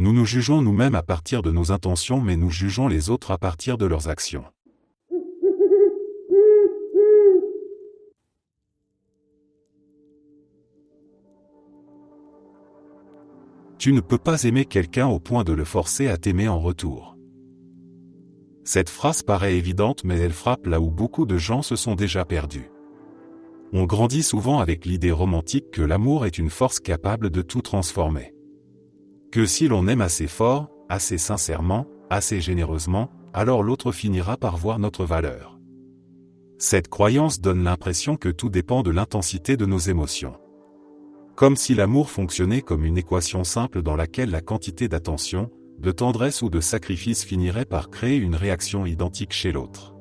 Nous nous jugeons nous-mêmes à partir de nos intentions, mais nous jugeons les autres à partir de leurs actions. Tu ne peux pas aimer quelqu'un au point de le forcer à t'aimer en retour. Cette phrase paraît évidente, mais elle frappe là où beaucoup de gens se sont déjà perdus. On grandit souvent avec l'idée romantique que l'amour est une force capable de tout transformer. Que si l'on aime assez fort, assez sincèrement, assez généreusement, alors l'autre finira par voir notre valeur. Cette croyance donne l'impression que tout dépend de l'intensité de nos émotions. Comme si l'amour fonctionnait comme une équation simple dans laquelle la quantité d'attention, de tendresse ou de sacrifice finirait par créer une réaction identique chez l'autre.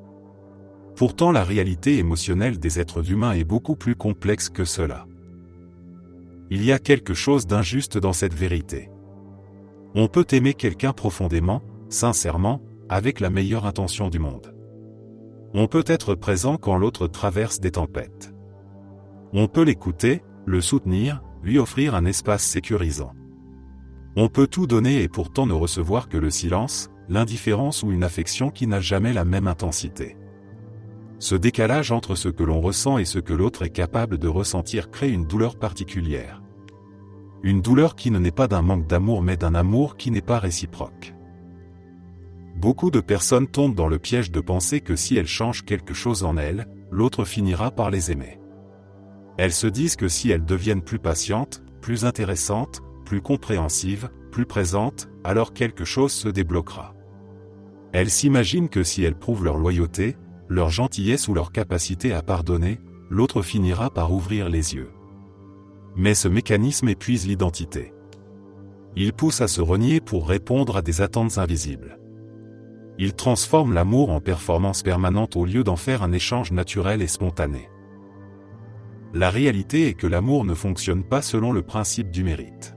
Pourtant, la réalité émotionnelle des êtres humains est beaucoup plus complexe que cela. Il y a quelque chose d'injuste dans cette vérité. On peut aimer quelqu'un profondément, sincèrement, avec la meilleure intention du monde. On peut être présent quand l'autre traverse des tempêtes. On peut l'écouter, le soutenir, lui offrir un espace sécurisant. On peut tout donner et pourtant ne recevoir que le silence, l'indifférence ou une affection qui n'a jamais la même intensité. Ce décalage entre ce que l'on ressent et ce que l'autre est capable de ressentir crée une douleur particulière. Une douleur qui ne naît pas d'un manque d'amour mais d'un amour qui n'est pas réciproque. Beaucoup de personnes tombent dans le piège de penser que si elles changent quelque chose en elles, l'autre finira par les aimer. Elles se disent que si elles deviennent plus patientes, plus intéressantes, plus compréhensives, plus présentes, alors quelque chose se débloquera. Elles s'imaginent que si elles prouvent leur loyauté, leur gentillesse ou leur capacité à pardonner, l'autre finira par ouvrir les yeux. Mais ce mécanisme épuise l'identité. Il pousse à se renier pour répondre à des attentes invisibles. Il transforme l'amour en performance permanente au lieu d'en faire un échange naturel et spontané. La réalité est que l'amour ne fonctionne pas selon le principe du mérite.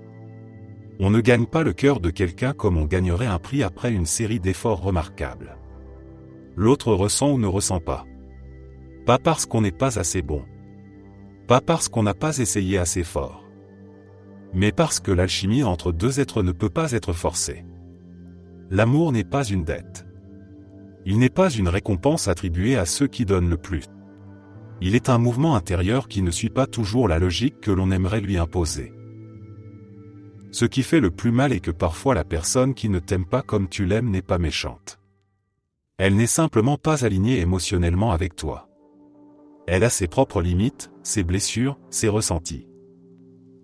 On ne gagne pas le cœur de quelqu'un comme on gagnerait un prix après une série d'efforts remarquables. L'autre ressent ou ne ressent pas. Pas parce qu'on n'est pas assez bon. Pas parce qu'on n'a pas essayé assez fort. Mais parce que l'alchimie entre deux êtres ne peut pas être forcée. L'amour n'est pas une dette. Il n'est pas une récompense attribuée à ceux qui donnent le plus. Il est un mouvement intérieur qui ne suit pas toujours la logique que l'on aimerait lui imposer. Ce qui fait le plus mal est que parfois la personne qui ne t'aime pas comme tu l'aimes n'est pas méchante. Elle n'est simplement pas alignée émotionnellement avec toi. Elle a ses propres limites, ses blessures, ses ressentis.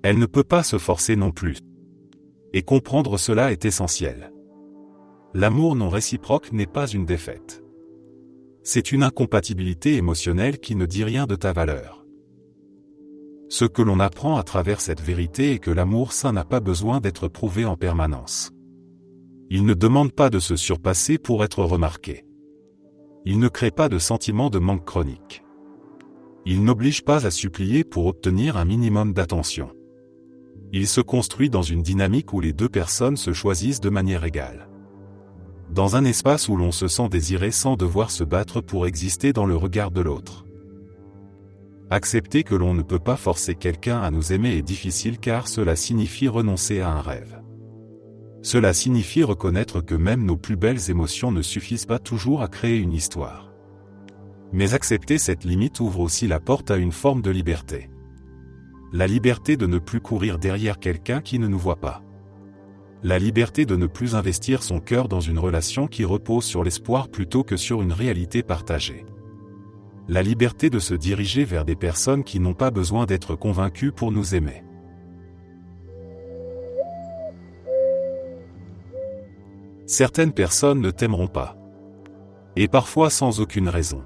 Elle ne peut pas se forcer non plus. Et comprendre cela est essentiel. L'amour non réciproque n'est pas une défaite. C'est une incompatibilité émotionnelle qui ne dit rien de ta valeur. Ce que l'on apprend à travers cette vérité est que l'amour sain n'a pas besoin d'être prouvé en permanence. Il ne demande pas de se surpasser pour être remarqué. Il ne crée pas de sentiment de manque chronique. Il n'oblige pas à supplier pour obtenir un minimum d'attention. Il se construit dans une dynamique où les deux personnes se choisissent de manière égale. Dans un espace où l'on se sent désiré sans devoir se battre pour exister dans le regard de l'autre. Accepter que l'on ne peut pas forcer quelqu'un à nous aimer est difficile car cela signifie renoncer à un rêve. Cela signifie reconnaître que même nos plus belles émotions ne suffisent pas toujours à créer une histoire. Mais accepter cette limite ouvre aussi la porte à une forme de liberté. La liberté de ne plus courir derrière quelqu'un qui ne nous voit pas. La liberté de ne plus investir son cœur dans une relation qui repose sur l'espoir plutôt que sur une réalité partagée. La liberté de se diriger vers des personnes qui n'ont pas besoin d'être convaincues pour nous aimer. Certaines personnes ne t'aimeront pas. Et parfois sans aucune raison.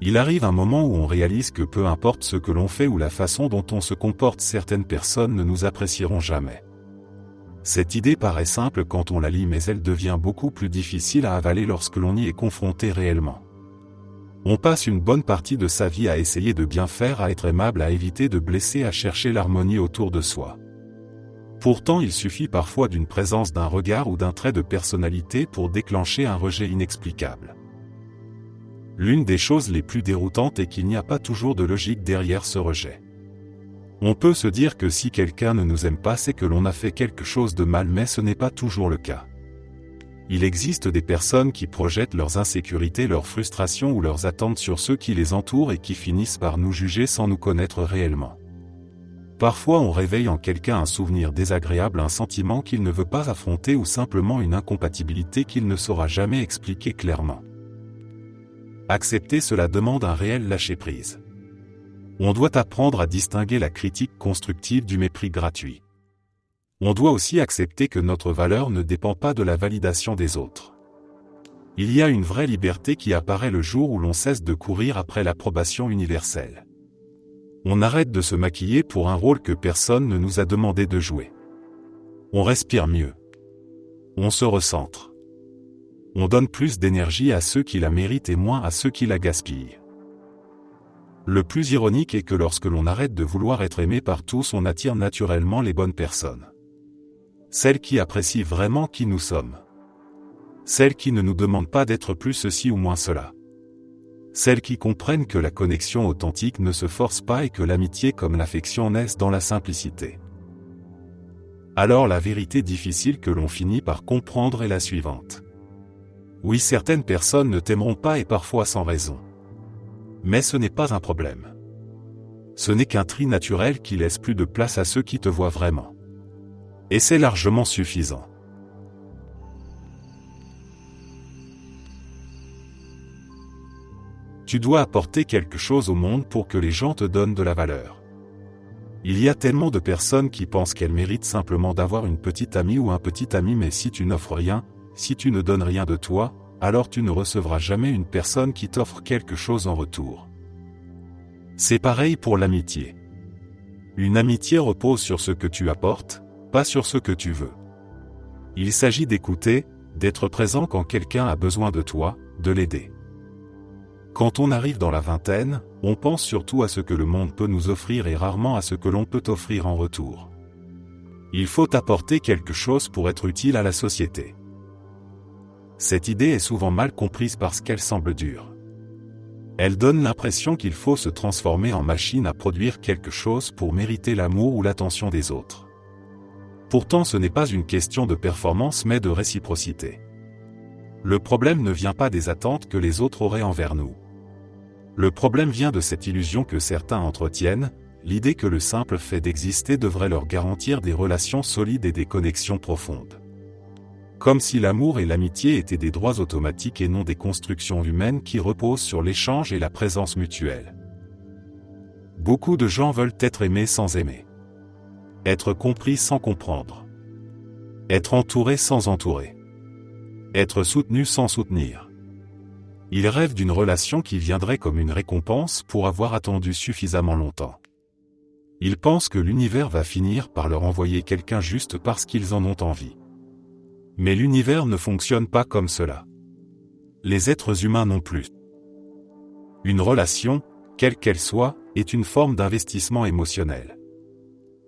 Il arrive un moment où on réalise que peu importe ce que l'on fait ou la façon dont on se comporte, certaines personnes ne nous apprécieront jamais. Cette idée paraît simple quand on la lit, mais elle devient beaucoup plus difficile à avaler lorsque l'on y est confronté réellement. On passe une bonne partie de sa vie à essayer de bien faire, à être aimable, à éviter de blesser, à chercher l'harmonie autour de soi. Pourtant, il suffit parfois d'une présence, d'un regard ou d'un trait de personnalité pour déclencher un rejet inexplicable. L'une des choses les plus déroutantes est qu'il n'y a pas toujours de logique derrière ce rejet. On peut se dire que si quelqu'un ne nous aime pas, c'est que l'on a fait quelque chose de mal, mais ce n'est pas toujours le cas. Il existe des personnes qui projettent leurs insécurités, leurs frustrations ou leurs attentes sur ceux qui les entourent et qui finissent par nous juger sans nous connaître réellement. Parfois on réveille en quelqu'un un souvenir désagréable, un sentiment qu'il ne veut pas affronter ou simplement une incompatibilité qu'il ne saura jamais expliquer clairement. Accepter cela demande un réel lâcher-prise. On doit apprendre à distinguer la critique constructive du mépris gratuit. On doit aussi accepter que notre valeur ne dépend pas de la validation des autres. Il y a une vraie liberté qui apparaît le jour où l'on cesse de courir après l'approbation universelle. On arrête de se maquiller pour un rôle que personne ne nous a demandé de jouer. On respire mieux. On se recentre. On donne plus d'énergie à ceux qui la méritent et moins à ceux qui la gaspillent. Le plus ironique est que lorsque l'on arrête de vouloir être aimé par tous, on attire naturellement les bonnes personnes. Celles qui apprécient vraiment qui nous sommes. Celles qui ne nous demandent pas d'être plus ceci ou moins cela. Celles qui comprennent que la connexion authentique ne se force pas et que l'amitié comme l'affection naissent dans la simplicité. Alors la vérité difficile que l'on finit par comprendre est la suivante. Oui, certaines personnes ne t'aimeront pas et parfois sans raison. Mais ce n'est pas un problème. Ce n'est qu'un tri naturel qui laisse plus de place à ceux qui te voient vraiment. Et c'est largement suffisant. Tu dois apporter quelque chose au monde pour que les gens te donnent de la valeur. Il y a tellement de personnes qui pensent qu'elles méritent simplement d'avoir une petite amie ou un petit ami, mais si tu n'offres rien, si tu ne donnes rien de toi, alors tu ne recevras jamais une personne qui t'offre quelque chose en retour. C'est pareil pour l'amitié. Une amitié repose sur ce que tu apportes, pas sur ce que tu veux. Il s'agit d'écouter, d'être présent quand quelqu'un a besoin de toi, de l'aider. Quand on arrive dans la vingtaine, on pense surtout à ce que le monde peut nous offrir et rarement à ce que l'on peut offrir en retour. Il faut apporter quelque chose pour être utile à la société. Cette idée est souvent mal comprise parce qu'elle semble dure. Elle donne l'impression qu'il faut se transformer en machine à produire quelque chose pour mériter l'amour ou l'attention des autres. Pourtant, ce n'est pas une question de performance mais de réciprocité. Le problème ne vient pas des attentes que les autres auraient envers nous. Le problème vient de cette illusion que certains entretiennent, l'idée que le simple fait d'exister devrait leur garantir des relations solides et des connexions profondes. Comme si l'amour et l'amitié étaient des droits automatiques et non des constructions humaines qui reposent sur l'échange et la présence mutuelle. Beaucoup de gens veulent être aimés sans aimer. Être compris sans comprendre. Être entouré sans entourer. Être soutenu sans soutenir. Ils rêvent d'une relation qui viendrait comme une récompense pour avoir attendu suffisamment longtemps. Ils pensent que l'univers va finir par leur envoyer quelqu'un juste parce qu'ils en ont envie. Mais l'univers ne fonctionne pas comme cela. Les êtres humains non plus. Une relation, quelle qu'elle soit, est une forme d'investissement émotionnel.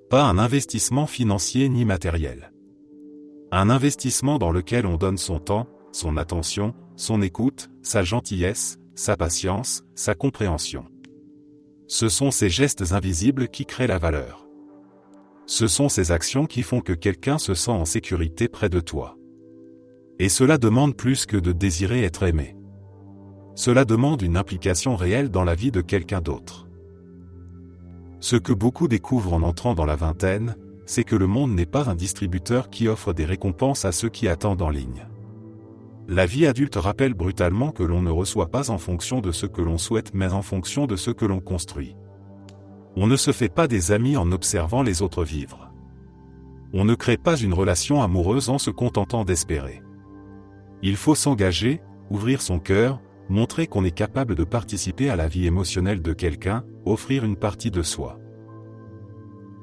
Pas un investissement financier ni matériel. Un investissement dans lequel on donne son temps, son attention, son écoute, sa gentillesse, sa patience, sa compréhension. Ce sont ces gestes invisibles qui créent la valeur. Ce sont ces actions qui font que quelqu'un se sent en sécurité près de toi. Et cela demande plus que de désirer être aimé. Cela demande une implication réelle dans la vie de quelqu'un d'autre. Ce que beaucoup découvrent en entrant dans la vingtaine, c'est que le monde n'est pas un distributeur qui offre des récompenses à ceux qui attendent en ligne. La vie adulte rappelle brutalement que l'on ne reçoit pas en fonction de ce que l'on souhaite mais en fonction de ce que l'on construit. On ne se fait pas des amis en observant les autres vivre. On ne crée pas une relation amoureuse en se contentant d'espérer. Il faut s'engager, ouvrir son cœur, montrer qu'on est capable de participer à la vie émotionnelle de quelqu'un, offrir une partie de soi.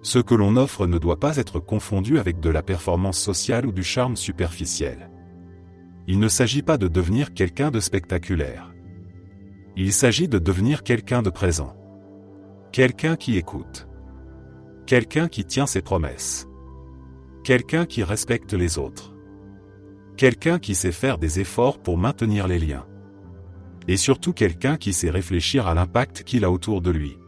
Ce que l'on offre ne doit pas être confondu avec de la performance sociale ou du charme superficiel. Il ne s'agit pas de devenir quelqu'un de spectaculaire. Il s'agit de devenir quelqu'un de présent. Quelqu'un qui écoute. Quelqu'un qui tient ses promesses. Quelqu'un qui respecte les autres. Quelqu'un qui sait faire des efforts pour maintenir les liens. Et surtout quelqu'un qui sait réfléchir à l'impact qu'il a autour de lui.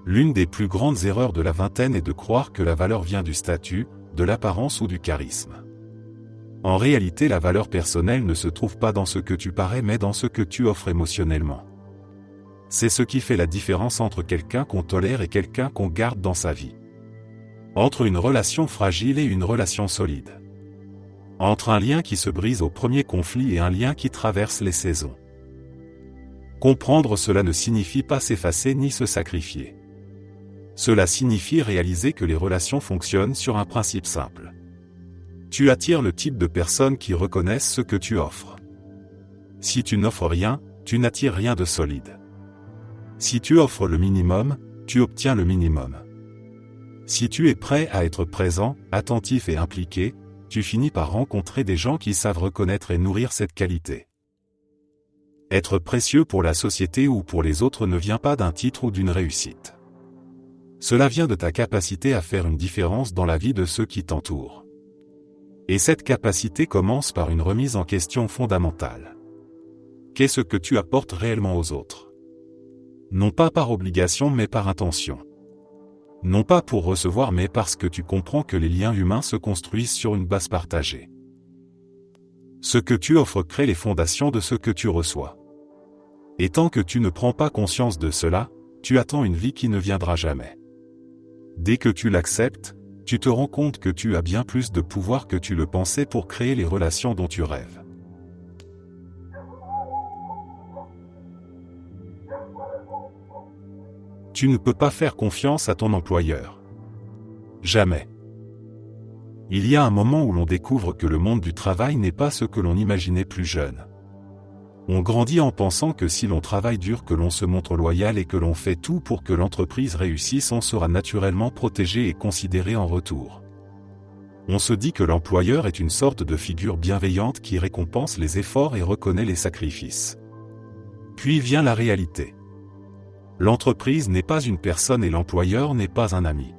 L'une des plus grandes erreurs de la vingtaine est de croire que la valeur vient du statut, de l'apparence ou du charisme. En réalité, la valeur personnelle ne se trouve pas dans ce que tu parais mais dans ce que tu offres émotionnellement. C'est ce qui fait la différence entre quelqu'un qu'on tolère et quelqu'un qu'on garde dans sa vie. Entre une relation fragile et une relation solide. Entre un lien qui se brise au premier conflit et un lien qui traverse les saisons. Comprendre cela ne signifie pas s'effacer ni se sacrifier. Cela signifie réaliser que les relations fonctionnent sur un principe simple. Tu attires le type de personnes qui reconnaissent ce que tu offres. Si tu n'offres rien, tu n'attires rien de solide. Si tu offres le minimum, tu obtiens le minimum. Si tu es prêt à être présent, attentif et impliqué, tu finis par rencontrer des gens qui savent reconnaître et nourrir cette qualité. Être précieux pour la société ou pour les autres ne vient pas d'un titre ou d'une réussite. Cela vient de ta capacité à faire une différence dans la vie de ceux qui t'entourent. Et cette capacité commence par une remise en question fondamentale. Qu'est-ce que tu apportes réellement aux autres? Non pas par obligation mais par intention. Non pas pour recevoir mais parce que tu comprends que les liens humains se construisent sur une base partagée. Ce que tu offres crée les fondations de ce que tu reçois. Et tant que tu ne prends pas conscience de cela, tu attends une vie qui ne viendra jamais. Dès que tu l'acceptes, tu te rends compte que tu as bien plus de pouvoir que tu le pensais pour créer les relations dont tu rêves. Tu ne peux pas faire confiance à ton employeur. Jamais. Il y a un moment où l'on découvre que le monde du travail n'est pas ce que l'on imaginait plus jeune. On grandit en pensant que si l'on travaille dur, que l'on se montre loyal et que l'on fait tout pour que l'entreprise réussisse, on sera naturellement protégé et considéré en retour. On se dit que l'employeur est une sorte de figure bienveillante qui récompense les efforts et reconnaît les sacrifices. Puis vient la réalité. L'entreprise n'est pas une personne et l'employeur n'est pas un ami.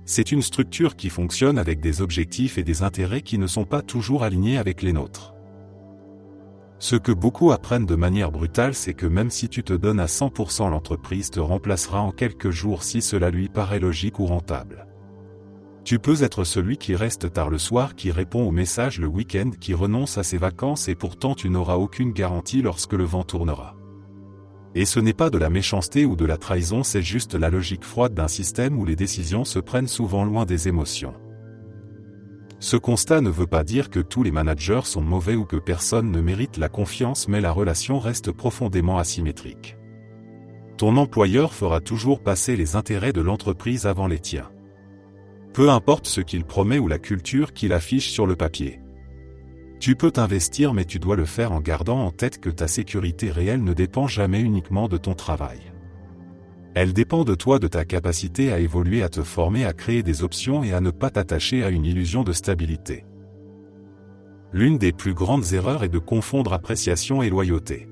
C'est une structure qui fonctionne avec des objectifs et des intérêts qui ne sont pas toujours alignés avec les nôtres. Ce que beaucoup apprennent de manière brutale, c'est que même si tu te donnes à 100%, l'entreprise te remplacera en quelques jours si cela lui paraît logique ou rentable. Tu peux être celui qui reste tard le soir, qui répond aux messages le week-end, qui renonce à ses vacances et pourtant tu n'auras aucune garantie lorsque le vent tournera. Et ce n'est pas de la méchanceté ou de la trahison, c'est juste la logique froide d'un système où les décisions se prennent souvent loin des émotions. Ce constat ne veut pas dire que tous les managers sont mauvais ou que personne ne mérite la confiance, mais la relation reste profondément asymétrique. Ton employeur fera toujours passer les intérêts de l'entreprise avant les tiens. Peu importe ce qu'il promet ou la culture qu'il affiche sur le papier. Tu peux t'investir, mais tu dois le faire en gardant en tête que ta sécurité réelle ne dépend jamais uniquement de ton travail. Elle dépend de toi, de ta capacité à évoluer, à te former, à créer des options et à ne pas t'attacher à une illusion de stabilité. L'une des plus grandes erreurs est de confondre appréciation et loyauté.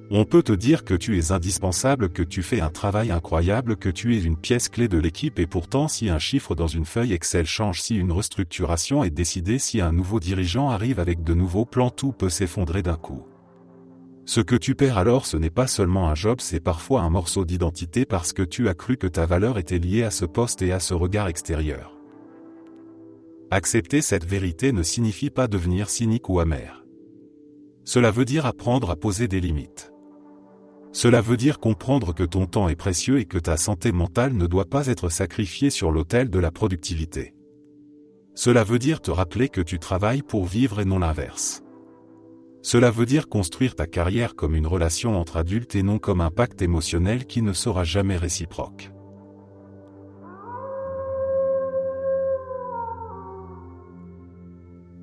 On peut te dire que tu es indispensable, que tu fais un travail incroyable, que tu es une pièce clé de l'équipe et pourtant si un chiffre dans une feuille Excel change, si une restructuration est décidée, si un nouveau dirigeant arrive avec de nouveaux plans, tout peut s'effondrer d'un coup. Ce que tu perds alors, ce n'est pas seulement un job, c'est parfois un morceau d'identité parce que tu as cru que ta valeur était liée à ce poste et à ce regard extérieur. Accepter cette vérité ne signifie pas devenir cynique ou amer. Cela veut dire apprendre à poser des limites. Cela veut dire comprendre que ton temps est précieux et que ta santé mentale ne doit pas être sacrifiée sur l'autel de la productivité. Cela veut dire te rappeler que tu travailles pour vivre et non l'inverse. Cela veut dire construire ta carrière comme une relation entre adultes et non comme un pacte émotionnel qui ne sera jamais réciproque.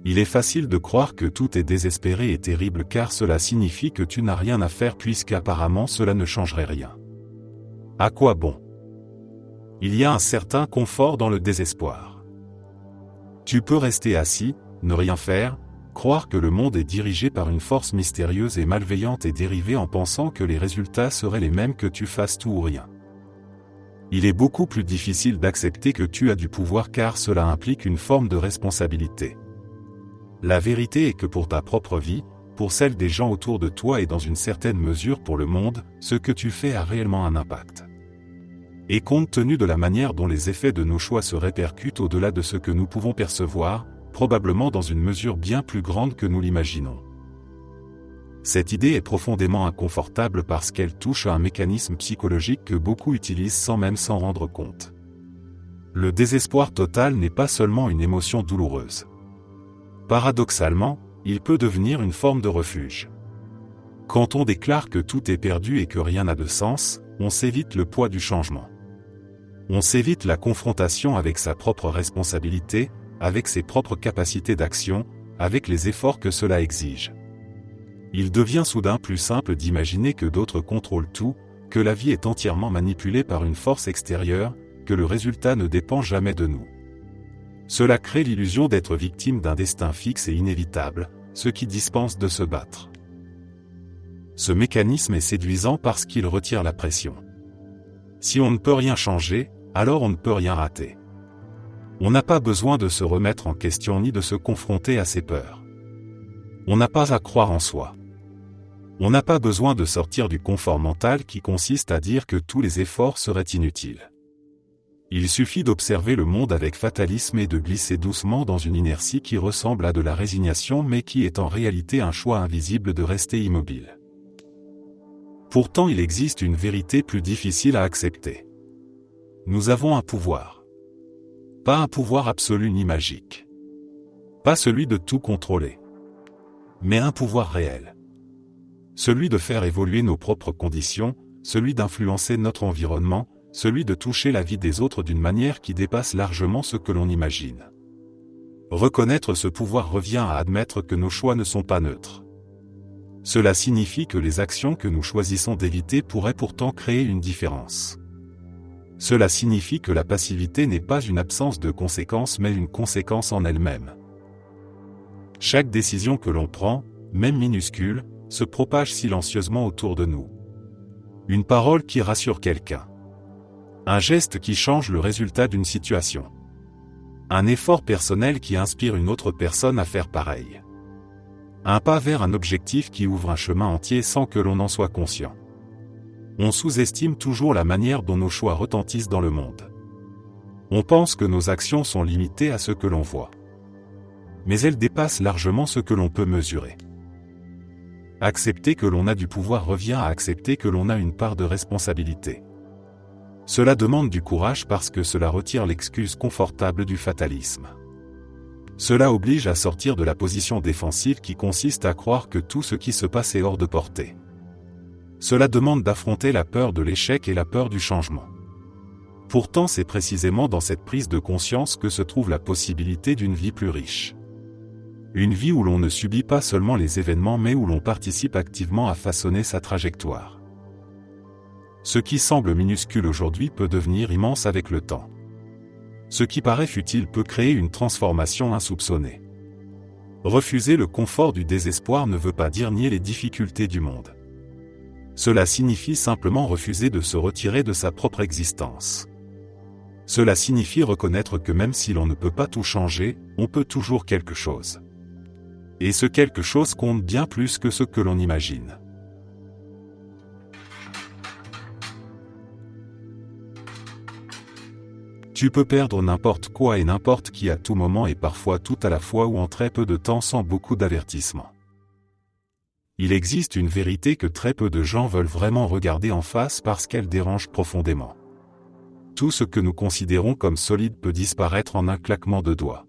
Il est facile de croire que tout est désespéré et terrible car cela signifie que tu n'as rien à faire puisqu'apparemment cela ne changerait rien. À quoi bon? Il y a un certain confort dans le désespoir. Tu peux rester assis, ne rien faire, croire que le monde est dirigé par une force mystérieuse et malveillante et dériver en pensant que les résultats seraient les mêmes que tu fasses tout ou rien. Il est beaucoup plus difficile d'accepter que tu as du pouvoir car cela implique une forme de responsabilité. La vérité est que pour ta propre vie, pour celle des gens autour de toi et dans une certaine mesure pour le monde, ce que tu fais a réellement un impact. Et compte tenu de la manière dont les effets de nos choix se répercutent au-delà de ce que nous pouvons percevoir, probablement dans une mesure bien plus grande que nous l'imaginons. Cette idée est profondément inconfortable parce qu'elle touche à un mécanisme psychologique que beaucoup utilisent sans même s'en rendre compte. Le désespoir total n'est pas seulement une émotion douloureuse. Paradoxalement, il peut devenir une forme de refuge. Quand on déclare que tout est perdu et que rien n'a de sens, on s'évite le poids du changement. On s'évite la confrontation avec sa propre responsabilité, avec ses propres capacités d'action, avec les efforts que cela exige. Il devient soudain plus simple d'imaginer que d'autres contrôlent tout, que la vie est entièrement manipulée par une force extérieure, que le résultat ne dépend jamais de nous. Cela crée l'illusion d'être victime d'un destin fixe et inévitable, ce qui dispense de se battre. Ce mécanisme est séduisant parce qu'il retire la pression. Si on ne peut rien changer, alors on ne peut rien rater. On n'a pas besoin de se remettre en question ni de se confronter à ses peurs. On n'a pas à croire en soi. On n'a pas besoin de sortir du confort mental qui consiste à dire que tous les efforts seraient inutiles. Il suffit d'observer le monde avec fatalisme et de glisser doucement dans une inertie qui ressemble à de la résignation mais qui est en réalité un choix invisible de rester immobile. Pourtant il existe une vérité plus difficile à accepter. Nous avons un pouvoir. Pas un pouvoir absolu ni magique. Pas celui de tout contrôler. Mais un pouvoir réel. Celui de faire évoluer nos propres conditions, celui d'influencer notre environnement, celui de toucher la vie des autres d'une manière qui dépasse largement ce que l'on imagine. Reconnaître ce pouvoir revient à admettre que nos choix ne sont pas neutres. Cela signifie que les actions que nous choisissons d'éviter pourraient pourtant créer une différence. Cela signifie que la passivité n'est pas une absence de conséquences mais une conséquence en elle-même. Chaque décision que l'on prend, même minuscule, se propage silencieusement autour de nous. Une parole qui rassure quelqu'un. Un geste qui change le résultat d'une situation. Un effort personnel qui inspire une autre personne à faire pareil. Un pas vers un objectif qui ouvre un chemin entier sans que l'on en soit conscient. On sous-estime toujours la manière dont nos choix retentissent dans le monde. On pense que nos actions sont limitées à ce que l'on voit. Mais elles dépassent largement ce que l'on peut mesurer. Accepter que l'on a du pouvoir revient à accepter que l'on a une part de responsabilité. Cela demande du courage parce que cela retire l'excuse confortable du fatalisme. Cela oblige à sortir de la position défensive qui consiste à croire que tout ce qui se passe est hors de portée. Cela demande d'affronter la peur de l'échec et la peur du changement. Pourtant, c'est précisément dans cette prise de conscience que se trouve la possibilité d'une vie plus riche. Une vie où l'on ne subit pas seulement les événements mais où l'on participe activement à façonner sa trajectoire. Ce qui semble minuscule aujourd'hui peut devenir immense avec le temps. Ce qui paraît futile peut créer une transformation insoupçonnée. Refuser le confort du désespoir ne veut pas dire nier les difficultés du monde. Cela signifie simplement refuser de se retirer de sa propre existence. Cela signifie reconnaître que même si l'on ne peut pas tout changer, on peut toujours quelque chose. Et ce quelque chose compte bien plus que ce que l'on imagine. Tu peux perdre n'importe quoi et n'importe qui à tout moment et parfois tout à la fois ou en très peu de temps sans beaucoup d'avertissement. Il existe une vérité que très peu de gens veulent vraiment regarder en face parce qu'elle dérange profondément. Tout ce que nous considérons comme solide peut disparaître en un claquement de doigts.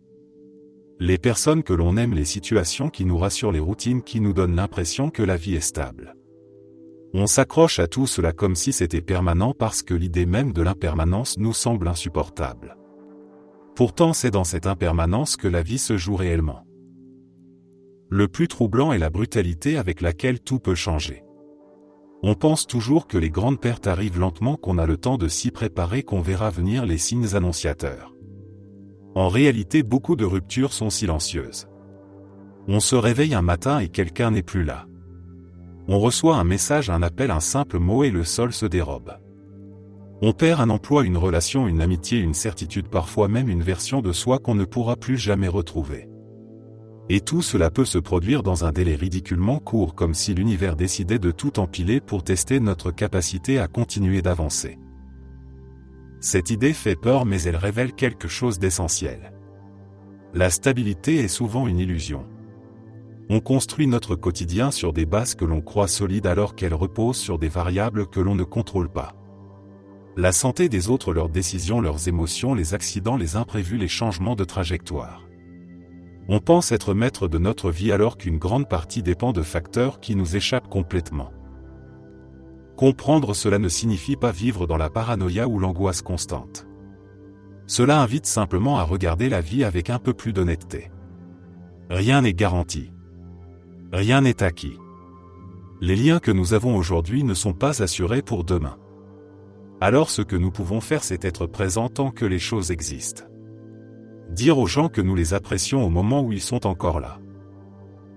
Les personnes que l'on aime, les situations qui nous rassurent, les routines qui nous donnent l'impression que la vie est stable. On s'accroche à tout cela comme si c'était permanent parce que l'idée même de l'impermanence nous semble insupportable. Pourtant, c'est dans cette impermanence que la vie se joue réellement. Le plus troublant est la brutalité avec laquelle tout peut changer. On pense toujours que les grandes pertes arrivent lentement, qu'on a le temps de s'y préparer, qu'on verra venir les signes annonciateurs. En réalité, beaucoup de ruptures sont silencieuses. On se réveille un matin et quelqu'un n'est plus là. On reçoit un message, un appel, un simple mot et le sol se dérobe. On perd un emploi, une relation, une amitié, une certitude, parfois même une version de soi qu'on ne pourra plus jamais retrouver. Et tout cela peut se produire dans un délai ridiculement court, comme si l'univers décidait de tout empiler pour tester notre capacité à continuer d'avancer. Cette idée fait peur mais elle révèle quelque chose d'essentiel. La stabilité est souvent une illusion. On construit notre quotidien sur des bases que l'on croit solides alors qu'elles reposent sur des variables que l'on ne contrôle pas. La santé des autres, leurs décisions, leurs émotions, les accidents, les imprévus, les changements de trajectoire. On pense être maître de notre vie alors qu'une grande partie dépend de facteurs qui nous échappent complètement. Comprendre cela ne signifie pas vivre dans la paranoïa ou l'angoisse constante. Cela invite simplement à regarder la vie avec un peu plus d'honnêteté. Rien n'est garanti. Rien n'est acquis. Les liens que nous avons aujourd'hui ne sont pas assurés pour demain. Alors ce que nous pouvons faire, c'est être présents tant que les choses existent. Dire aux gens que nous les apprécions au moment où ils sont encore là.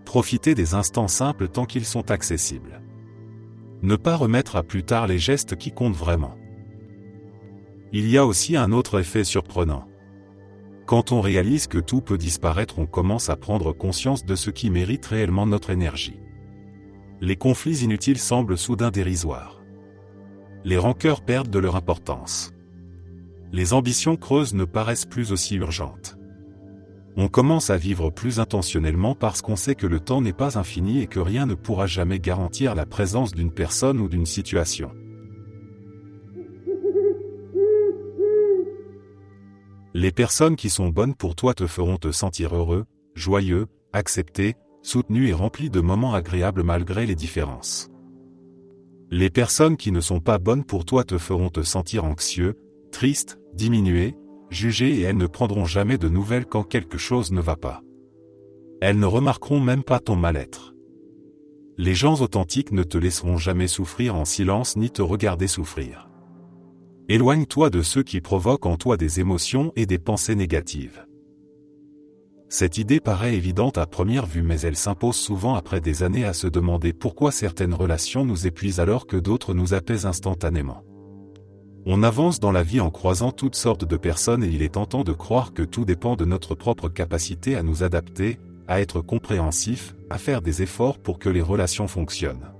Profiter des instants simples tant qu'ils sont accessibles. Ne pas remettre à plus tard les gestes qui comptent vraiment. Il y a aussi un autre effet surprenant. Quand on réalise que tout peut disparaître, on commence à prendre conscience de ce qui mérite réellement notre énergie. Les conflits inutiles semblent soudain dérisoires. Les rancœurs perdent de leur importance. Les ambitions creuses ne paraissent plus aussi urgentes. On commence à vivre plus intentionnellement parce qu'on sait que le temps n'est pas infini et que rien ne pourra jamais garantir la présence d'une personne ou d'une situation. Les personnes qui sont bonnes pour toi te feront te sentir heureux, joyeux, accepté, soutenu et rempli de moments agréables malgré les différences. Les personnes qui ne sont pas bonnes pour toi te feront te sentir anxieux, triste, diminué, jugé et elles ne prendront jamais de nouvelles quand quelque chose ne va pas. Elles ne remarqueront même pas ton mal-être. Les gens authentiques ne te laisseront jamais souffrir en silence ni te regarder souffrir. Éloigne-toi de ceux qui provoquent en toi des émotions et des pensées négatives. Cette idée paraît évidente à première vue mais elle s'impose souvent après des années à se demander pourquoi certaines relations nous épuisent alors que d'autres nous apaisent instantanément. On avance dans la vie en croisant toutes sortes de personnes et il est tentant de croire que tout dépend de notre propre capacité à nous adapter, à être compréhensif, à faire des efforts pour que les relations fonctionnent.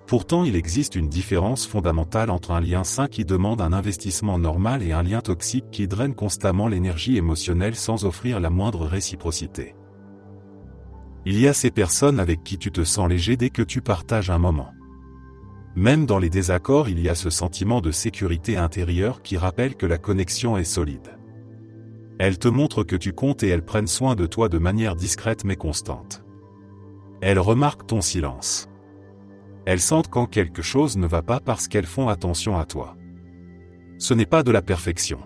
Pourtant, il existe une différence fondamentale entre un lien sain qui demande un investissement normal et un lien toxique qui draine constamment l'énergie émotionnelle sans offrir la moindre réciprocité. Il y a ces personnes avec qui tu te sens léger dès que tu partages un moment. Même dans les désaccords, il y a ce sentiment de sécurité intérieure qui rappelle que la connexion est solide. Elles te montrent que tu comptes et elles prennent soin de toi de manière discrète mais constante. Elles remarquent ton silence. Elles sentent quand quelque chose ne va pas parce qu'elles font attention à toi. Ce n'est pas de la perfection.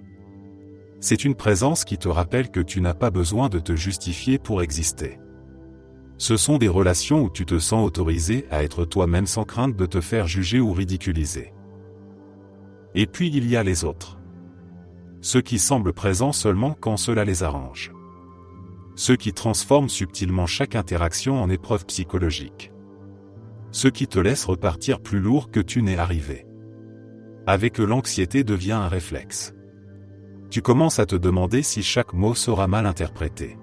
C'est une présence qui te rappelle que tu n'as pas besoin de te justifier pour exister. Ce sont des relations où tu te sens autorisé à être toi-même sans crainte de te faire juger ou ridiculiser. Et puis il y a les autres. Ceux qui semblent présents seulement quand cela les arrange. Ceux qui transforment subtilement chaque interaction en épreuve psychologique. Ceux qui te laissent repartir plus lourd que tu n'es arrivé. Avec eux, l'anxiété devient un réflexe. Tu commences à te demander si chaque mot sera mal interprété.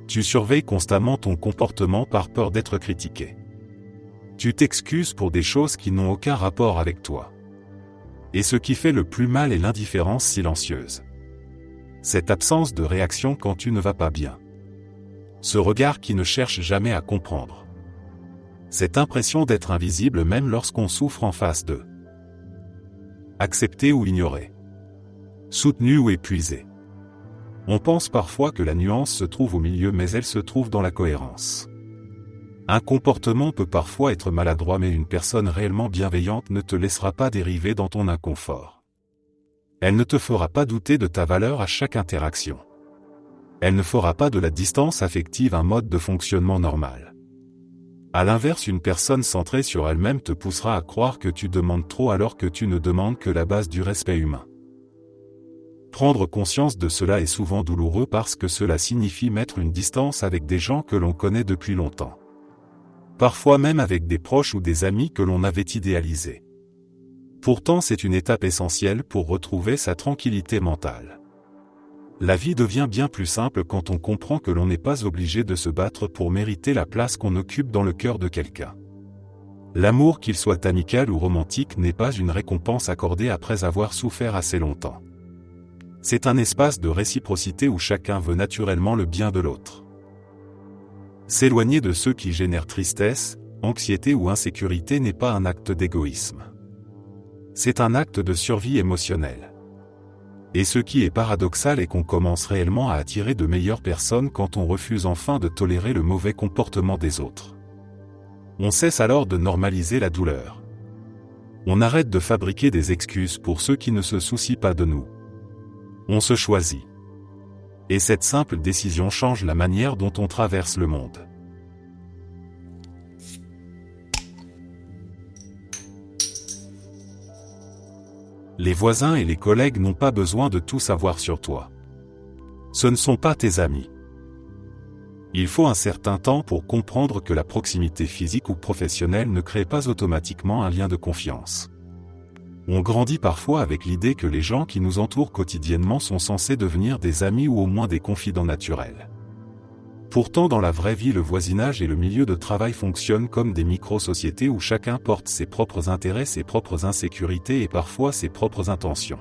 Tu surveilles constamment ton comportement par peur d'être critiqué. Tu t'excuses pour des choses qui n'ont aucun rapport avec toi. Et ce qui fait le plus mal est l'indifférence silencieuse. Cette absence de réaction quand tu ne vas pas bien. Ce regard qui ne cherche jamais à comprendre. Cette impression d'être invisible même lorsqu'on souffre en face d'eux. Accepté ou ignoré. Soutenu ou épuisé. On pense parfois que la nuance se trouve au milieu mais elle se trouve dans la cohérence. Un comportement peut parfois être maladroit mais une personne réellement bienveillante ne te laissera pas dériver dans ton inconfort. Elle ne te fera pas douter de ta valeur à chaque interaction. Elle ne fera pas de la distance affective un mode de fonctionnement normal. À l'inverse, une personne centrée sur elle-même te poussera à croire que tu demandes trop alors que tu ne demandes que la base du respect humain. Prendre conscience de cela est souvent douloureux parce que cela signifie mettre une distance avec des gens que l'on connaît depuis longtemps. Parfois même avec des proches ou des amis que l'on avait idéalisés. Pourtant, c'est une étape essentielle pour retrouver sa tranquillité mentale. La vie devient bien plus simple quand on comprend que l'on n'est pas obligé de se battre pour mériter la place qu'on occupe dans le cœur de quelqu'un. L'amour, qu'il soit amical ou romantique, n'est pas une récompense accordée après avoir souffert assez longtemps. C'est un espace de réciprocité où chacun veut naturellement le bien de l'autre. S'éloigner de ceux qui génèrent tristesse, anxiété ou insécurité n'est pas un acte d'égoïsme. C'est un acte de survie émotionnelle. Et ce qui est paradoxal est qu'on commence réellement à attirer de meilleures personnes quand on refuse enfin de tolérer le mauvais comportement des autres. On cesse alors de normaliser la douleur. On arrête de fabriquer des excuses pour ceux qui ne se soucient pas de nous. On se choisit. Et cette simple décision change la manière dont on traverse le monde. Les voisins et les collègues n'ont pas besoin de tout savoir sur toi. Ce ne sont pas tes amis. Il faut un certain temps pour comprendre que la proximité physique ou professionnelle ne crée pas automatiquement un lien de confiance. On grandit parfois avec l'idée que les gens qui nous entourent quotidiennement sont censés devenir des amis ou au moins des confidents naturels. Pourtant, dans la vraie vie, le voisinage et le milieu de travail fonctionnent comme des micro-sociétés où chacun porte ses propres intérêts, ses propres insécurités et parfois ses propres intentions.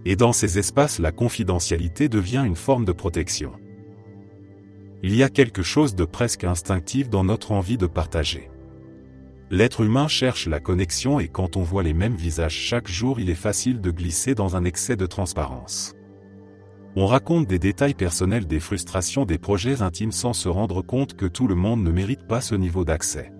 Et dans ces espaces, la confidentialité devient une forme de protection. Il y a quelque chose de presque instinctif dans notre envie de partager. L'être humain cherche la connexion et quand on voit les mêmes visages chaque jour, il est facile de glisser dans un excès de transparence. On raconte des détails personnels, des frustrations, des projets intimes sans se rendre compte que tout le monde ne mérite pas ce niveau d'accès.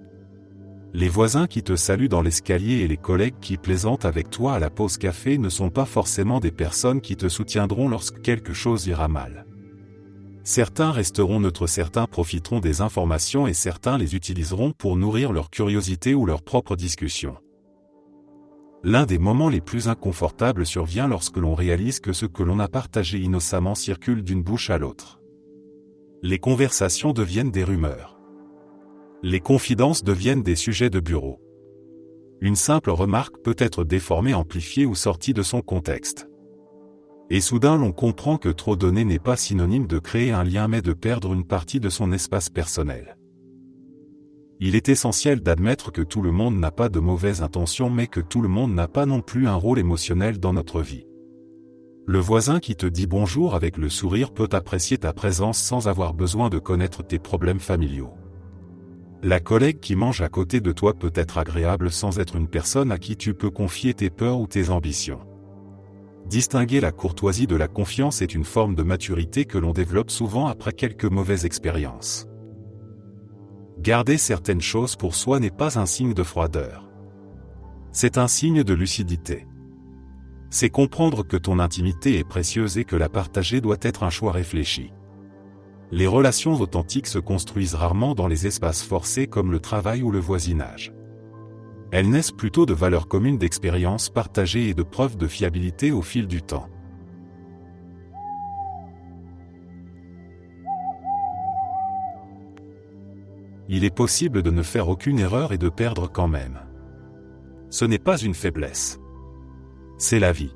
Les voisins qui te saluent dans l'escalier et les collègues qui plaisantent avec toi à la pause café ne sont pas forcément des personnes qui te soutiendront lorsque quelque chose ira mal. Certains resteront neutres, certains profiteront des informations et certains les utiliseront pour nourrir leur curiosité ou leur propre discussion. L'un des moments les plus inconfortables survient lorsque l'on réalise que ce que l'on a partagé innocemment circule d'une bouche à l'autre. Les conversations deviennent des rumeurs. Les confidences deviennent des sujets de bureau. Une simple remarque peut être déformée, amplifiée ou sortie de son contexte. Et soudain l'on comprend que trop donner n'est pas synonyme de créer un lien mais de perdre une partie de son espace personnel. Il est essentiel d'admettre que tout le monde n'a pas de mauvaises intentions mais que tout le monde n'a pas non plus un rôle émotionnel dans notre vie. Le voisin qui te dit bonjour avec le sourire peut apprécier ta présence sans avoir besoin de connaître tes problèmes familiaux. La collègue qui mange à côté de toi peut être agréable sans être une personne à qui tu peux confier tes peurs ou tes ambitions. Distinguer la courtoisie de la confiance est une forme de maturité que l'on développe souvent après quelques mauvaises expériences. Garder certaines choses pour soi n'est pas un signe de froideur. C'est un signe de lucidité. C'est comprendre que ton intimité est précieuse et que la partager doit être un choix réfléchi. Les relations authentiques se construisent rarement dans les espaces forcés comme le travail ou le voisinage. Elles naissent plutôt de valeurs communes, d'expériences partagées et de preuves de fiabilité au fil du temps. Il est possible de ne faire aucune erreur et de perdre quand même. Ce n'est pas une faiblesse. C'est la vie.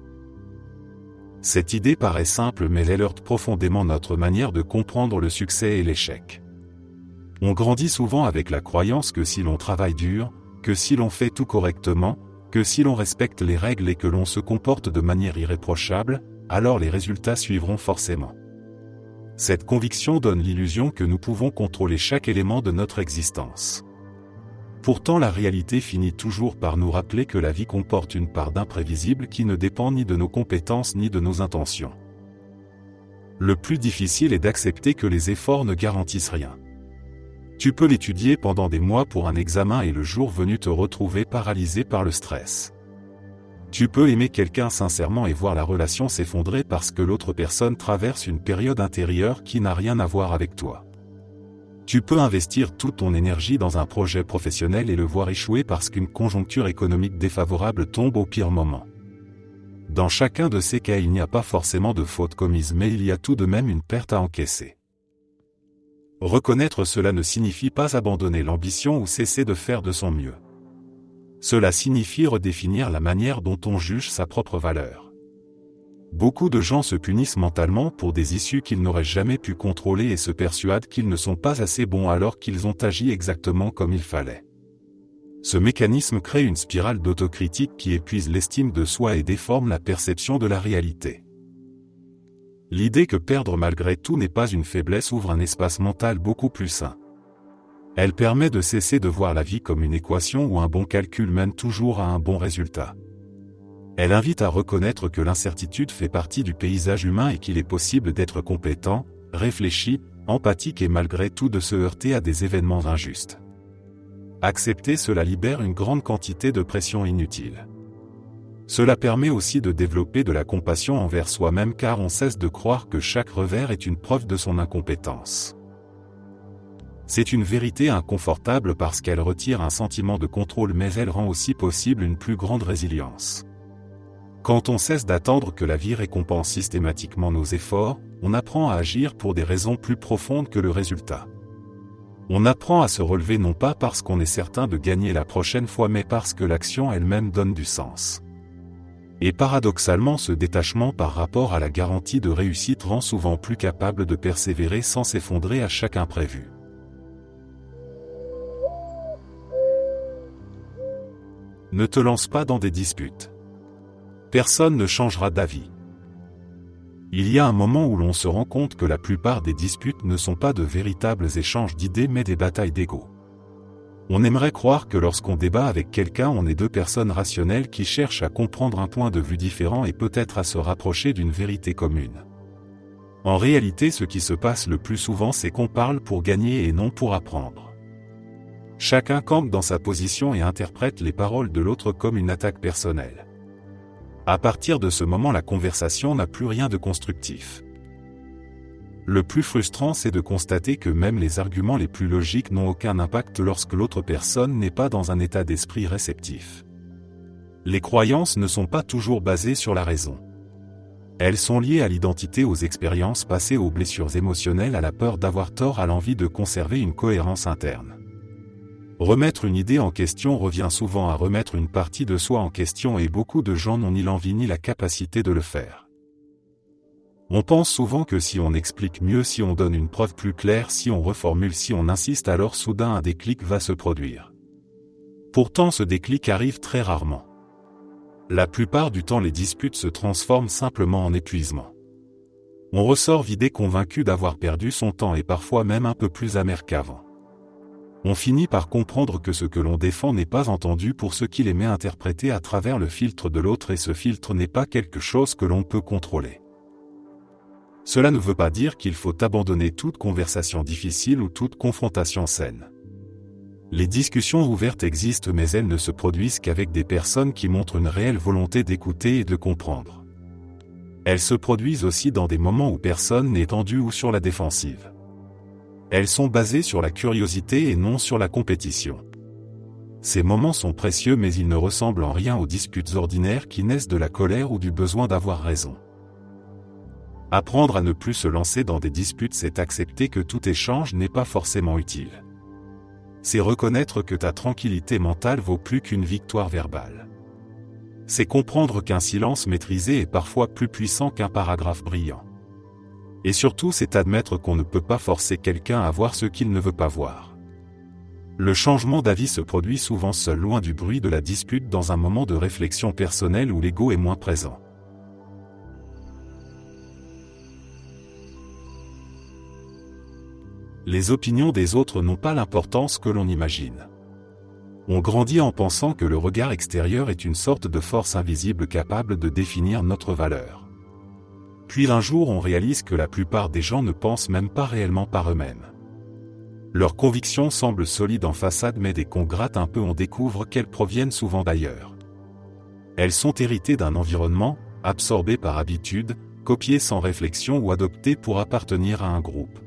Cette idée paraît simple mais elle heurte profondément notre manière de comprendre le succès et l'échec. On grandit souvent avec la croyance que si l'on travaille dur, que si l'on fait tout correctement, que si l'on respecte les règles et que l'on se comporte de manière irréprochable, alors les résultats suivront forcément. Cette conviction donne l'illusion que nous pouvons contrôler chaque élément de notre existence. Pourtant, la réalité finit toujours par nous rappeler que la vie comporte une part d'imprévisible qui ne dépend ni de nos compétences ni de nos intentions. Le plus difficile est d'accepter que les efforts ne garantissent rien. Tu peux l'étudier pendant des mois pour un examen et le jour venu te retrouver paralysé par le stress. Tu peux aimer quelqu'un sincèrement et voir la relation s'effondrer parce que l'autre personne traverse une période intérieure qui n'a rien à voir avec toi. Tu peux investir toute ton énergie dans un projet professionnel et le voir échouer parce qu'une conjoncture économique défavorable tombe au pire moment. Dans chacun de ces cas, il n'y a pas forcément de faute commise, mais il y a tout de même une perte à encaisser. Reconnaître cela ne signifie pas abandonner l'ambition ou cesser de faire de son mieux. Cela signifie redéfinir la manière dont on juge sa propre valeur. Beaucoup de gens se punissent mentalement pour des issues qu'ils n'auraient jamais pu contrôler et se persuadent qu'ils ne sont pas assez bons alors qu'ils ont agi exactement comme il fallait. Ce mécanisme crée une spirale d'autocritique qui épuise l'estime de soi et déforme la perception de la réalité. L'idée que perdre malgré tout n'est pas une faiblesse ouvre un espace mental beaucoup plus sain. Elle permet de cesser de voir la vie comme une équation où un bon calcul mène toujours à un bon résultat. Elle invite à reconnaître que l'incertitude fait partie du paysage humain et qu'il est possible d'être compétent, réfléchi, empathique et malgré tout de se heurter à des événements injustes. Accepter cela libère une grande quantité de pression inutile. Cela permet aussi de développer de la compassion envers soi-même car on cesse de croire que chaque revers est une preuve de son incompétence. C'est une vérité inconfortable parce qu'elle retire un sentiment de contrôle mais elle rend aussi possible une plus grande résilience. Quand on cesse d'attendre que la vie récompense systématiquement nos efforts, on apprend à agir pour des raisons plus profondes que le résultat. On apprend à se relever non pas parce qu'on est certain de gagner la prochaine fois mais parce que l'action elle-même donne du sens. Et paradoxalement ce détachement par rapport à la garantie de réussite rend souvent plus capable de persévérer sans s'effondrer à chaque imprévu. Ne te lance pas dans des disputes. Personne ne changera d'avis. Il y a un moment où l'on se rend compte que la plupart des disputes ne sont pas de véritables échanges d'idées mais des batailles d'ego. On aimerait croire que lorsqu'on débat avec quelqu'un on est deux personnes rationnelles qui cherchent à comprendre un point de vue différent et peut-être à se rapprocher d'une vérité commune. En réalité ce qui se passe le plus souvent c'est qu'on parle pour gagner et non pour apprendre. Chacun campe dans sa position et interprète les paroles de l'autre comme une attaque personnelle. À partir de ce moment la conversation n'a plus rien de constructif. Le plus frustrant c'est de constater que même les arguments les plus logiques n'ont aucun impact lorsque l'autre personne n'est pas dans un état d'esprit réceptif. Les croyances ne sont pas toujours basées sur la raison. Elles sont liées à l'identité, aux expériences passées, aux blessures émotionnelles, à la peur d'avoir tort, à l'envie de conserver une cohérence interne. Remettre une idée en question revient souvent à remettre une partie de soi en question et beaucoup de gens n'ont ni l'envie ni la capacité de le faire. On pense souvent que si on explique mieux, si on donne une preuve plus claire, si on reformule, si on insiste, alors soudain un déclic va se produire. Pourtant ce déclic arrive très rarement. La plupart du temps les disputes se transforment simplement en épuisement. On ressort vidé, convaincu d'avoir perdu son temps et parfois même un peu plus amer qu'avant. On finit par comprendre que ce que l'on défend n'est pas entendu pour ce qu'il aimait interpréter à travers le filtre de l'autre et ce filtre n'est pas quelque chose que l'on peut contrôler. Cela ne veut pas dire qu'il faut abandonner toute conversation difficile ou toute confrontation saine. Les discussions ouvertes existent mais elles ne se produisent qu'avec des personnes qui montrent une réelle volonté d'écouter et de comprendre. Elles se produisent aussi dans des moments où personne n'est tendu ou sur la défensive. Elles sont basées sur la curiosité et non sur la compétition. Ces moments sont précieux mais ils ne ressemblent en rien aux disputes ordinaires qui naissent de la colère ou du besoin d'avoir raison. Apprendre à ne plus se lancer dans des disputes, c'est accepter que tout échange n'est pas forcément utile. C'est reconnaître que ta tranquillité mentale vaut plus qu'une victoire verbale. C'est comprendre qu'un silence maîtrisé est parfois plus puissant qu'un paragraphe brillant. Et surtout c'est admettre qu'on ne peut pas forcer quelqu'un à voir ce qu'il ne veut pas voir. Le changement d'avis se produit souvent seul, loin du bruit de la dispute, dans un moment de réflexion personnelle où l'ego est moins présent. Les opinions des autres n'ont pas l'importance que l'on imagine. On grandit en pensant que le regard extérieur est une sorte de force invisible capable de définir notre valeur. Puis un jour on réalise que la plupart des gens ne pensent même pas réellement par eux-mêmes. Leurs convictions semblent solides en façade mais dès qu'on gratte un peu on découvre qu'elles proviennent souvent d'ailleurs. Elles sont héritées d'un environnement, absorbées par habitude, copiées sans réflexion ou adoptées pour appartenir à un groupe.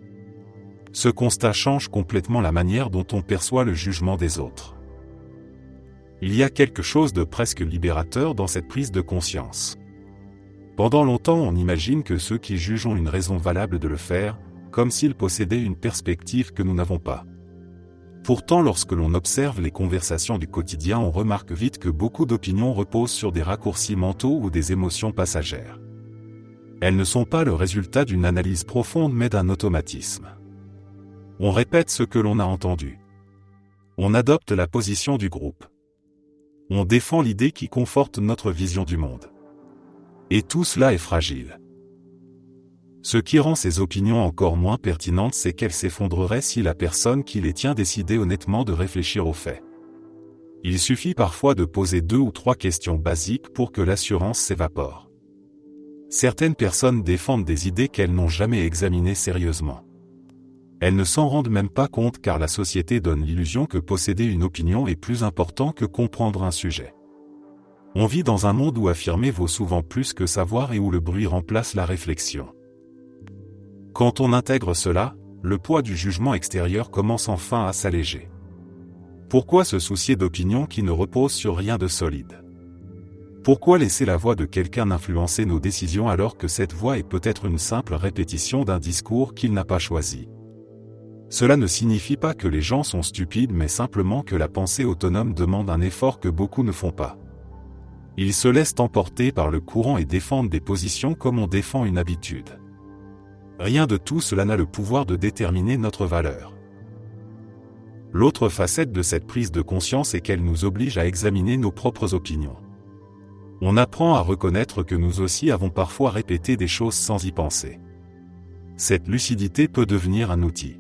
Ce constat change complètement la manière dont on perçoit le jugement des autres. Il y a quelque chose de presque libérateur dans cette prise de conscience. Pendant longtemps on imagine que ceux qui jugent ont une raison valable de le faire, comme s'ils possédaient une perspective que nous n'avons pas. Pourtant lorsque l'on observe les conversations du quotidien on remarque vite que beaucoup d'opinions reposent sur des raccourcis mentaux ou des émotions passagères. Elles ne sont pas le résultat d'une analyse profonde mais d'un automatisme. On répète ce que l'on a entendu. On adopte la position du groupe. On défend l'idée qui conforte notre vision du monde. Et tout cela est fragile. Ce qui rend ces opinions encore moins pertinentes, c'est qu'elles s'effondreraient si la personne qui les tient décidait honnêtement de réfléchir aux faits. Il suffit parfois de poser 2 ou 3 questions basiques pour que l'assurance s'évapore. Certaines personnes défendent des idées qu'elles n'ont jamais examinées sérieusement. Elles ne s'en rendent même pas compte car la société donne l'illusion que posséder une opinion est plus important que comprendre un sujet. On vit dans un monde où affirmer vaut souvent plus que savoir et où le bruit remplace la réflexion. Quand on intègre cela, le poids du jugement extérieur commence enfin à s'alléger. Pourquoi se soucier d'opinions qui ne reposent sur rien de solide? Pourquoi laisser la voix de quelqu'un influencer nos décisions alors que cette voix est peut-être une simple répétition d'un discours qu'il n'a pas choisi? Cela ne signifie pas que les gens sont stupides mais simplement que la pensée autonome demande un effort que beaucoup ne font pas. Ils se laissent emporter par le courant et défendent des positions comme on défend une habitude. Rien de tout cela n'a le pouvoir de déterminer notre valeur. L'autre facette de cette prise de conscience est qu'elle nous oblige à examiner nos propres opinions. On apprend à reconnaître que nous aussi avons parfois répété des choses sans y penser. Cette lucidité peut devenir un outil.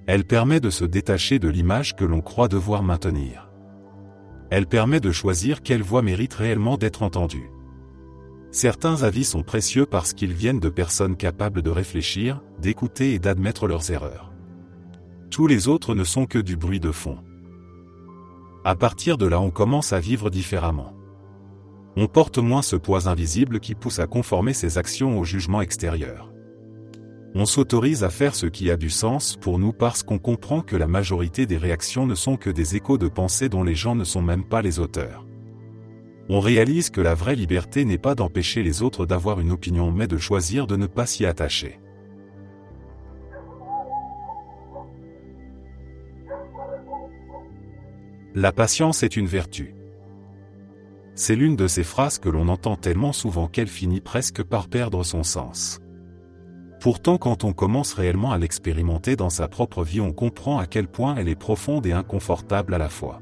Elle permet de se détacher de l'image que l'on croit devoir maintenir. Elle permet de choisir quelle voix mérite réellement d'être entendue. Certains avis sont précieux parce qu'ils viennent de personnes capables de réfléchir, d'écouter et d'admettre leurs erreurs. Tous les autres ne sont que du bruit de fond. À partir de là, on commence à vivre différemment. On porte moins ce poids invisible qui pousse à conformer ses actions au jugement extérieur. On s'autorise à faire ce qui a du sens pour nous parce qu'on comprend que la majorité des réactions ne sont que des échos de pensée dont les gens ne sont même pas les auteurs. On réalise que la vraie liberté n'est pas d'empêcher les autres d'avoir une opinion mais de choisir de ne pas s'y attacher. La patience est une vertu. C'est l'une de ces phrases que l'on entend tellement souvent qu'elle finit presque par perdre son sens. Pourtant, quand on commence réellement à l'expérimenter dans sa propre vie, on comprend à quel point elle est profonde et inconfortable à la fois.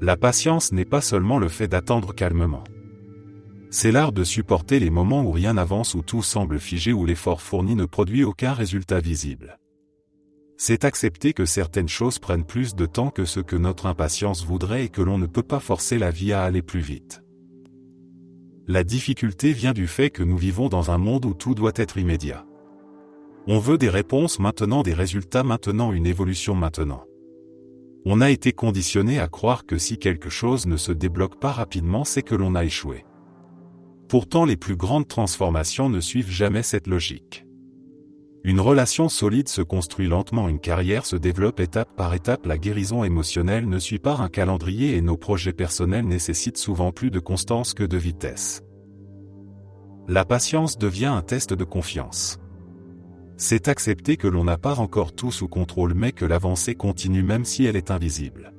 La patience n'est pas seulement le fait d'attendre calmement. C'est l'art de supporter les moments où rien n'avance, où tout semble figé, où l'effort fourni ne produit aucun résultat visible. C'est accepter que certaines choses prennent plus de temps que ce que notre impatience voudrait et que l'on ne peut pas forcer la vie à aller plus vite. La difficulté vient du fait que nous vivons dans un monde où tout doit être immédiat. On veut des réponses maintenant, des résultats maintenant, une évolution maintenant. On a été conditionné à croire que si quelque chose ne se débloque pas rapidement, c'est que l'on a échoué. Pourtant, les plus grandes transformations ne suivent jamais cette logique. Une relation solide se construit lentement, une carrière se développe étape par étape, la guérison émotionnelle ne suit pas un calendrier et nos projets personnels nécessitent souvent plus de constance que de vitesse. La patience devient un test de confiance. C'est accepter que l'on n'a pas encore tout sous contrôle mais que l'avancée continue même si elle est invisible.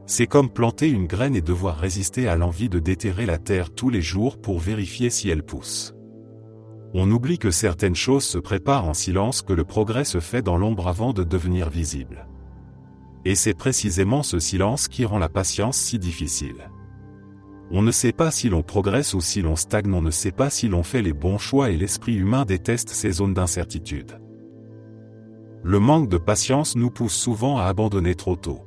C'est comme planter une graine et devoir résister à l'envie de déterrer la terre tous les jours pour vérifier si elle pousse. On oublie que certaines choses se préparent en silence, que le progrès se fait dans l'ombre avant de devenir visible. Et c'est précisément ce silence qui rend la patience si difficile. On ne sait pas si l'on progresse ou si l'on stagne, on ne sait pas si l'on fait les bons choix et l'esprit humain déteste ces zones d'incertitude. Le manque de patience nous pousse souvent à abandonner trop tôt.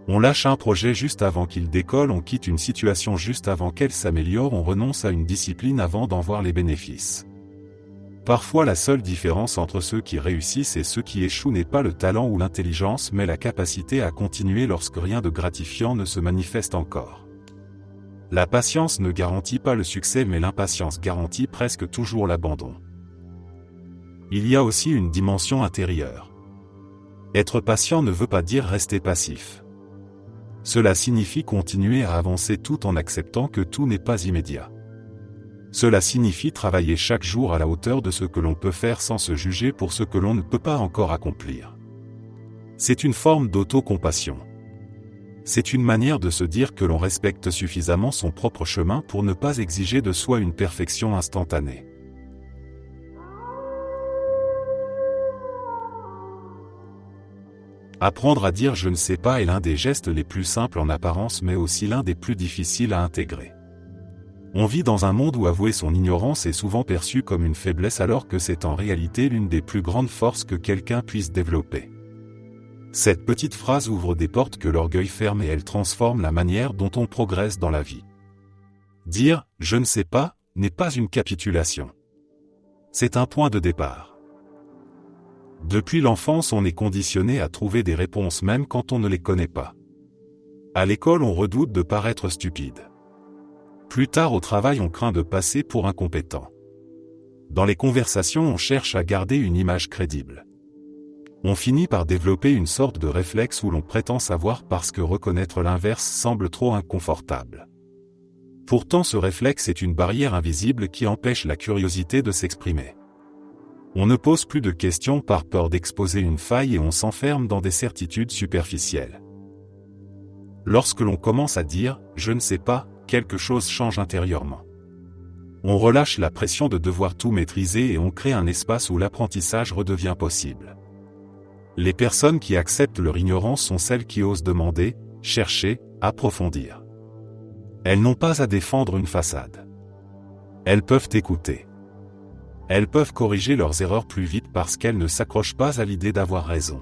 On lâche un projet juste avant qu'il décolle, on quitte une situation juste avant qu'elle s'améliore, on renonce à une discipline avant d'en voir les bénéfices. Parfois, la seule différence entre ceux qui réussissent et ceux qui échouent n'est pas le talent ou l'intelligence mais la capacité à continuer lorsque rien de gratifiant ne se manifeste encore. La patience ne garantit pas le succès mais l'impatience garantit presque toujours l'abandon. Il y a aussi une dimension intérieure. Être patient ne veut pas dire rester passif. Cela signifie continuer à avancer tout en acceptant que tout n'est pas immédiat. Cela signifie travailler chaque jour à la hauteur de ce que l'on peut faire sans se juger pour ce que l'on ne peut pas encore accomplir. C'est une forme d'autocompassion. C'est une manière de se dire que l'on respecte suffisamment son propre chemin pour ne pas exiger de soi une perfection instantanée. Apprendre à dire « je ne sais pas » est l'un des gestes les plus simples en apparence mais aussi l'un des plus difficiles à intégrer. On vit dans un monde où avouer son ignorance est souvent perçu comme une faiblesse alors que c'est en réalité l'une des plus grandes forces que quelqu'un puisse développer. Cette petite phrase ouvre des portes que l'orgueil ferme et elle transforme la manière dont on progresse dans la vie. Dire « je ne sais pas » n'est pas une capitulation. C'est un point de départ. Depuis l'enfance, on est conditionné à trouver des réponses même quand on ne les connaît pas. À l'école, on redoute de paraître stupide. Plus tard au travail, on craint de passer pour incompétent. Dans les conversations, on cherche à garder une image crédible. On finit par développer une sorte de réflexe où l'on prétend savoir parce que reconnaître l'inverse semble trop inconfortable. Pourtant, ce réflexe est une barrière invisible qui empêche la curiosité de s'exprimer. On ne pose plus de questions par peur d'exposer une faille et on s'enferme dans des certitudes superficielles. Lorsque l'on commence à dire « je ne sais pas », quelque chose change intérieurement. On relâche la pression de devoir tout maîtriser et on crée un espace où l'apprentissage redevient possible. Les personnes qui acceptent leur ignorance sont celles qui osent demander, chercher, approfondir. Elles n'ont pas à défendre une façade. Elles peuvent écouter. Elles peuvent corriger leurs erreurs plus vite parce qu'elles ne s'accrochent pas à l'idée d'avoir raison.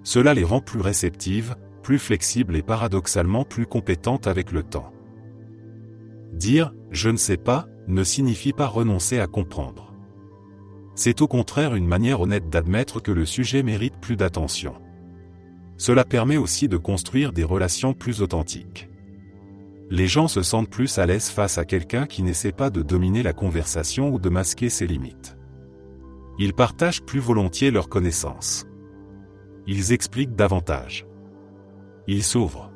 Cela les rend plus réceptives, plus flexibles et paradoxalement plus compétentes avec le temps. Dire « je ne sais pas » ne signifie pas renoncer à comprendre. C'est au contraire une manière honnête d'admettre que le sujet mérite plus d'attention. Cela permet aussi de construire des relations plus authentiques. Les gens se sentent plus à l'aise face à quelqu'un qui n'essaie pas de dominer la conversation ou de masquer ses limites. Ils partagent plus volontiers leurs connaissances. Ils expliquent davantage. Ils s'ouvrent.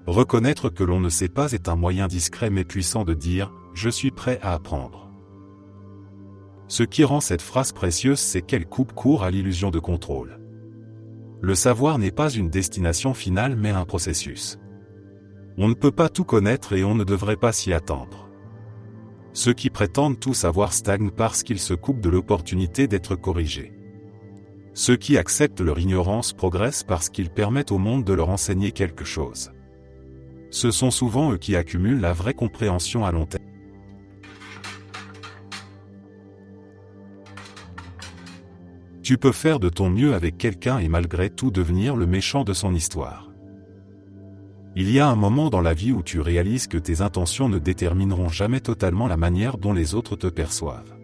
Reconnaître que l'on ne sait pas est un moyen discret mais puissant de dire « je suis prêt à apprendre ». Ce qui rend cette phrase précieuse, c'est qu'elle coupe court à l'illusion de contrôle. Le savoir n'est pas une destination finale mais un processus. On ne peut pas tout connaître et on ne devrait pas s'y attendre. Ceux qui prétendent tout savoir stagnent parce qu'ils se coupent de l'opportunité d'être corrigés. Ceux qui acceptent leur ignorance progressent parce qu'ils permettent au monde de leur enseigner quelque chose. Ce sont souvent eux qui accumulent la vraie compréhension à long terme. Tu peux faire de ton mieux avec quelqu'un et malgré tout devenir le méchant de son histoire. Il y a un moment dans la vie où tu réalises que tes intentions ne détermineront jamais totalement la manière dont les autres te perçoivent.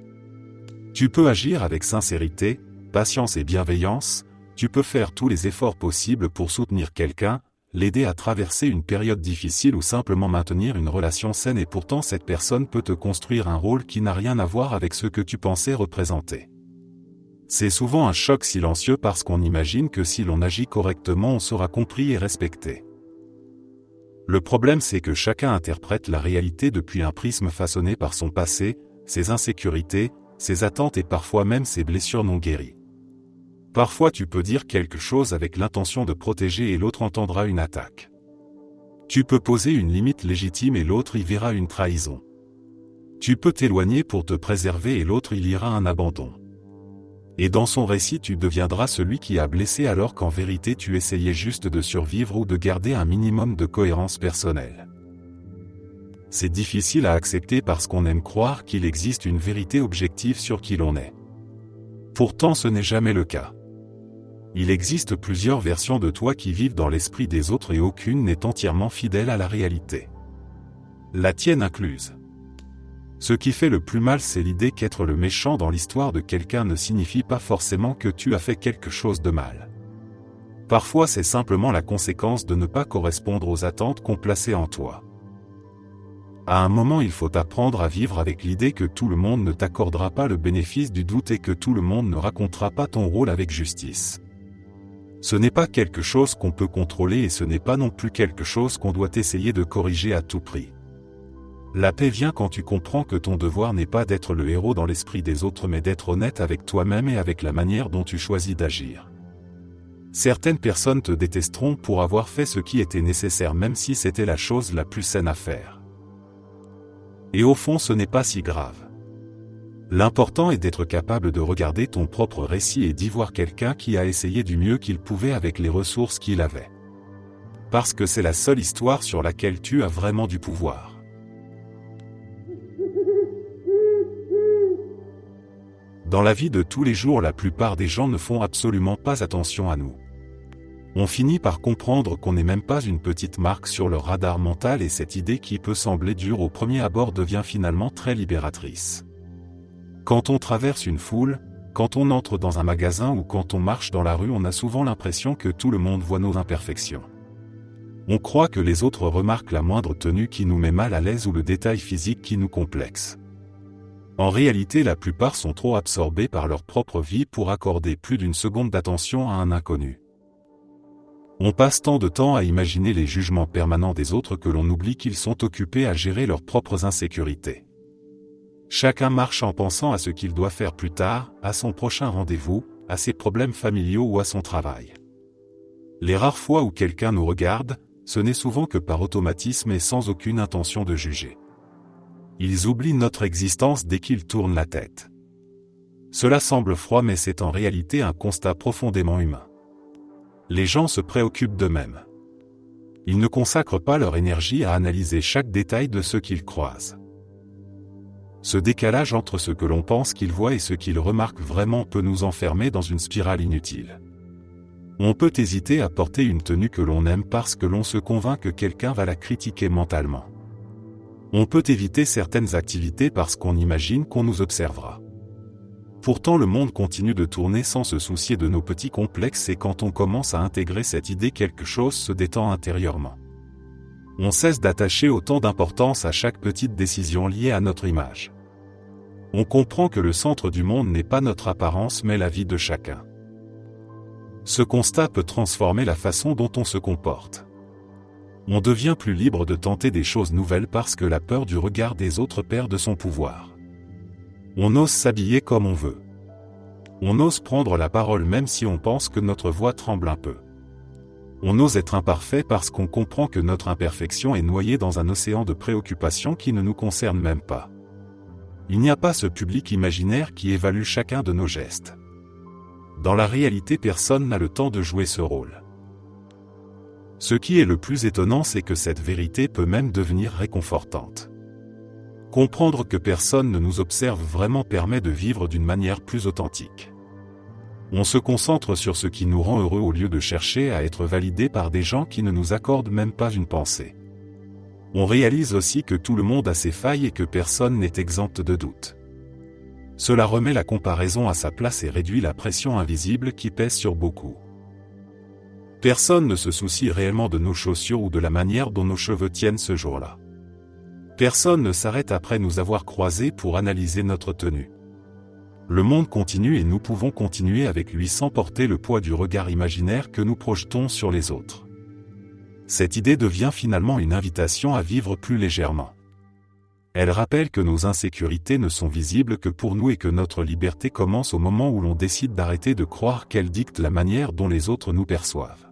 Tu peux agir avec sincérité, patience et bienveillance, tu peux faire tous les efforts possibles pour soutenir quelqu'un, l'aider à traverser une période difficile ou simplement maintenir une relation saine et pourtant cette personne peut te construire un rôle qui n'a rien à voir avec ce que tu pensais représenter. C'est souvent un choc silencieux parce qu'on imagine que si l'on agit correctement on sera compris et respecté. Le problème c'est que chacun interprète la réalité depuis un prisme façonné par son passé, ses insécurités, ses attentes et parfois même ses blessures non guéries. Parfois tu peux dire quelque chose avec l'intention de protéger et l'autre entendra une attaque. Tu peux poser une limite légitime et l'autre y verra une trahison. Tu peux t'éloigner pour te préserver et l'autre y lira un abandon. Et dans son récit tu deviendras celui qui a blessé alors qu'en vérité tu essayais juste de survivre ou de garder un minimum de cohérence personnelle. C'est difficile à accepter parce qu'on aime croire qu'il existe une vérité objective sur qui l'on est. Pourtant ce n'est jamais le cas. Il existe plusieurs versions de toi qui vivent dans l'esprit des autres et aucune n'est entièrement fidèle à la réalité. La tienne incluse. Ce qui fait le plus mal c'est l'idée qu'être le méchant dans l'histoire de quelqu'un ne signifie pas forcément que tu as fait quelque chose de mal. Parfois c'est simplement la conséquence de ne pas correspondre aux attentes qu'on plaçait en toi. À un moment il faut apprendre à vivre avec l'idée que tout le monde ne t'accordera pas le bénéfice du doute et que tout le monde ne racontera pas ton rôle avec justice. Ce n'est pas quelque chose qu'on peut contrôler et ce n'est pas non plus quelque chose qu'on doit essayer de corriger à tout prix. La paix vient quand tu comprends que ton devoir n'est pas d'être le héros dans l'esprit des autres mais d'être honnête avec toi-même et avec la manière dont tu choisis d'agir. Certaines personnes te détesteront pour avoir fait ce qui était nécessaire même si c'était la chose la plus saine à faire. Et au fond ce n'est pas si grave. L'important est d'être capable de regarder ton propre récit et d'y voir quelqu'un qui a essayé du mieux qu'il pouvait avec les ressources qu'il avait. Parce que c'est la seule histoire sur laquelle tu as vraiment du pouvoir. Dans la vie de tous les jours, la plupart des gens ne font absolument pas attention à nous. On finit par comprendre qu'on n'est même pas une petite marque sur leur radar mental et cette idée qui peut sembler dure au premier abord devient finalement très libératrice. Quand on traverse une foule, quand on entre dans un magasin ou quand on marche dans la rue, on a souvent l'impression que tout le monde voit nos imperfections. On croit que les autres remarquent la moindre tenue qui nous met mal à l'aise ou le détail physique qui nous complexe. En réalité, la plupart sont trop absorbés par leur propre vie pour accorder plus d'une seconde d'attention à un inconnu. On passe tant de temps à imaginer les jugements permanents des autres que l'on oublie qu'ils sont occupés à gérer leurs propres insécurités. Chacun marche en pensant à ce qu'il doit faire plus tard, à son prochain rendez-vous, à ses problèmes familiaux ou à son travail. Les rares fois où quelqu'un nous regarde, ce n'est souvent que par automatisme et sans aucune intention de juger. Ils oublient notre existence dès qu'ils tournent la tête. Cela semble froid mais c'est en réalité un constat profondément humain. Les gens se préoccupent d'eux-mêmes. Ils ne consacrent pas leur énergie à analyser chaque détail de ce qu'ils croisent. Ce décalage entre ce que l'on pense qu'ils voient et ce qu'ils remarquent vraiment peut nous enfermer dans une spirale inutile. On peut hésiter à porter une tenue que l'on aime parce que l'on se convainc que quelqu'un va la critiquer mentalement. On peut éviter certaines activités parce qu'on imagine qu'on nous observera. Pourtant le monde continue de tourner sans se soucier de nos petits complexes et quand on commence à intégrer cette idée, quelque chose se détend intérieurement. On cesse d'attacher autant d'importance à chaque petite décision liée à notre image. On comprend que le centre du monde n'est pas notre apparence mais la vie de chacun. Ce constat peut transformer la façon dont on se comporte. On devient plus libre de tenter des choses nouvelles parce que la peur du regard des autres perd de son pouvoir. On ose s'habiller comme on veut. On ose prendre la parole même si on pense que notre voix tremble un peu. On ose être imparfait parce qu'on comprend que notre imperfection est noyée dans un océan de préoccupations qui ne nous concerne même pas. Il n'y a pas ce public imaginaire qui évalue chacun de nos gestes. Dans la réalité, personne n'a le temps de jouer ce rôle. Ce qui est le plus étonnant, c'est que cette vérité peut même devenir réconfortante. Comprendre que personne ne nous observe vraiment permet de vivre d'une manière plus authentique. On se concentre sur ce qui nous rend heureux au lieu de chercher à être validé par des gens qui ne nous accordent même pas une pensée. On réalise aussi que tout le monde a ses failles et que personne n'est exempt de doute. Cela remet la comparaison à sa place et réduit la pression invisible qui pèse sur beaucoup. Personne ne se soucie réellement de nos chaussures ou de la manière dont nos cheveux tiennent ce jour-là. Personne ne s'arrête après nous avoir croisés pour analyser notre tenue. Le monde continue et nous pouvons continuer avec lui sans porter le poids du regard imaginaire que nous projetons sur les autres. Cette idée devient finalement une invitation à vivre plus légèrement. Elle rappelle que nos insécurités ne sont visibles que pour nous et que notre liberté commence au moment où l'on décide d'arrêter de croire qu'elle dicte la manière dont les autres nous perçoivent.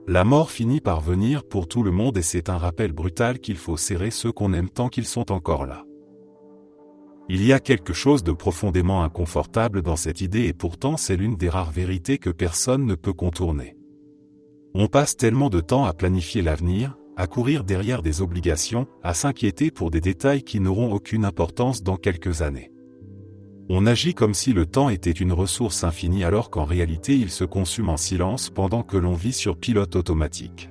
La mort finit par venir pour tout le monde et c'est un rappel brutal qu'il faut serrer ceux qu'on aime tant qu'ils sont encore là. Il y a quelque chose de profondément inconfortable dans cette idée et pourtant c'est l'une des rares vérités que personne ne peut contourner. On passe tellement de temps à planifier l'avenir, à courir derrière des obligations, à s'inquiéter pour des détails qui n'auront aucune importance dans quelques années. On agit comme si le temps était une ressource infinie alors qu'en réalité il se consume en silence pendant que l'on vit sur pilote automatique.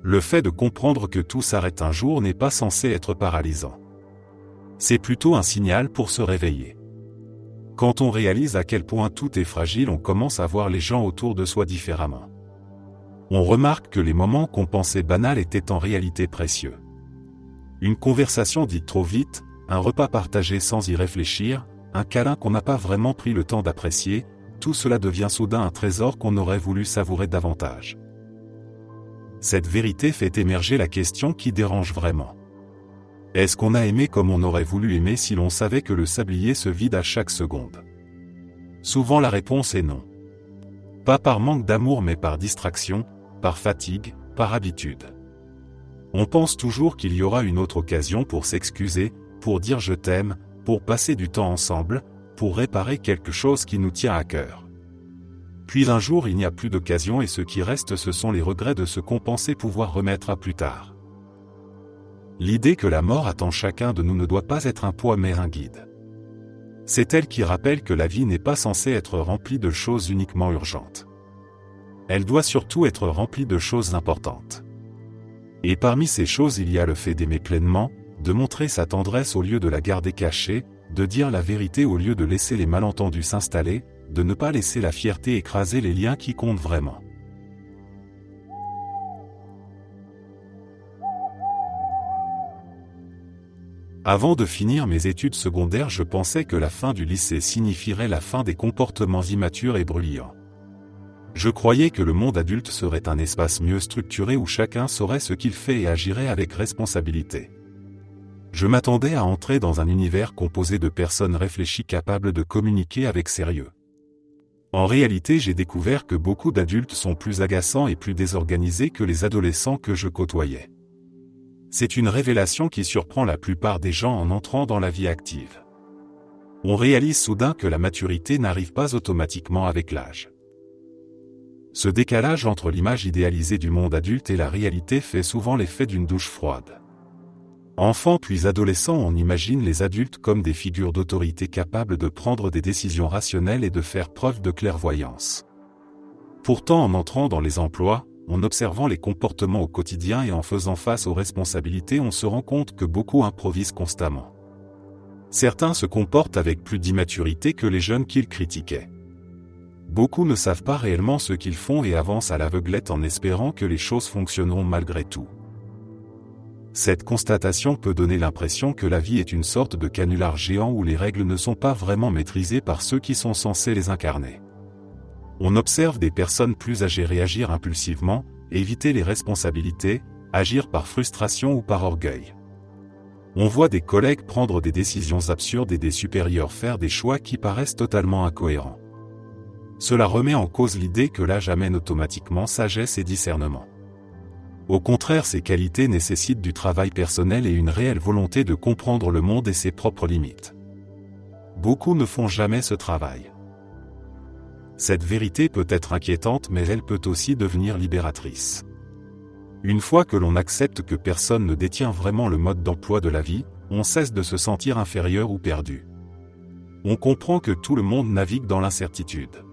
Le fait de comprendre que tout s'arrête un jour n'est pas censé être paralysant. C'est plutôt un signal pour se réveiller. Quand on réalise à quel point tout est fragile, on commence à voir les gens autour de soi différemment. On remarque que les moments qu'on pensait banals étaient en réalité précieux. Une conversation dite trop vite, un repas partagé sans y réfléchir, un câlin qu'on n'a pas vraiment pris le temps d'apprécier, tout cela devient soudain un trésor qu'on aurait voulu savourer davantage. Cette vérité fait émerger la question qui dérange vraiment. Est-ce qu'on a aimé comme on aurait voulu aimer si l'on savait que le sablier se vide à chaque seconde? Souvent la réponse est non. Pas par manque d'amour mais par distraction, par fatigue, par habitude. On pense toujours qu'il y aura une autre occasion pour s'excuser, pour dire je t'aime, pour passer du temps ensemble, pour réparer quelque chose qui nous tient à cœur. Puis un jour il n'y a plus d'occasion et ce qui reste ce sont les regrets de ce qu'on pensait pouvoir remettre à plus tard. L'idée que la mort attend chacun de nous ne doit pas être un poids mais un guide. C'est elle qui rappelle que la vie n'est pas censée être remplie de choses uniquement urgentes. Elle doit surtout être remplie de choses importantes. Et parmi ces choses il y a le fait d'aimer pleinement, de montrer sa tendresse au lieu de la garder cachée, de dire la vérité au lieu de laisser les malentendus s'installer, de ne pas laisser la fierté écraser les liens qui comptent vraiment. Avant de finir mes études secondaires, je pensais que la fin du lycée signifierait la fin des comportements immatures et bruyants. Je croyais que le monde adulte serait un espace mieux structuré où chacun saurait ce qu'il fait et agirait avec responsabilité. Je m'attendais à entrer dans un univers composé de personnes réfléchies capables de communiquer avec sérieux. En réalité, j'ai découvert que beaucoup d'adultes sont plus agaçants et plus désorganisés que les adolescents que je côtoyais. C'est une révélation qui surprend la plupart des gens en entrant dans la vie active. On réalise soudain que la maturité n'arrive pas automatiquement avec l'âge. Ce décalage entre l'image idéalisée du monde adulte et la réalité fait souvent l'effet d'une douche froide. Enfant puis adolescent, on imagine les adultes comme des figures d'autorité capables de prendre des décisions rationnelles et de faire preuve de clairvoyance. Pourtant, en entrant dans les emplois, en observant les comportements au quotidien et en faisant face aux responsabilités, on se rend compte que beaucoup improvisent constamment. Certains se comportent avec plus d'immaturité que les jeunes qu'ils critiquaient. Beaucoup ne savent pas réellement ce qu'ils font et avancent à l'aveuglette en espérant que les choses fonctionneront malgré tout. Cette constatation peut donner l'impression que la vie est une sorte de canular géant où les règles ne sont pas vraiment maîtrisées par ceux qui sont censés les incarner. On observe des personnes plus âgées réagir impulsivement, éviter les responsabilités, agir par frustration ou par orgueil. On voit des collègues prendre des décisions absurdes et des supérieurs faire des choix qui paraissent totalement incohérents. Cela remet en cause l'idée que l'âge amène automatiquement sagesse et discernement. Au contraire, ces qualités nécessitent du travail personnel et une réelle volonté de comprendre le monde et ses propres limites. Beaucoup ne font jamais ce travail. Cette vérité peut être inquiétante, mais elle peut aussi devenir libératrice. Une fois que l'on accepte que personne ne détient vraiment le mode d'emploi de la vie, on cesse de se sentir inférieur ou perdu. On comprend que tout le monde navigue dans l'incertitude.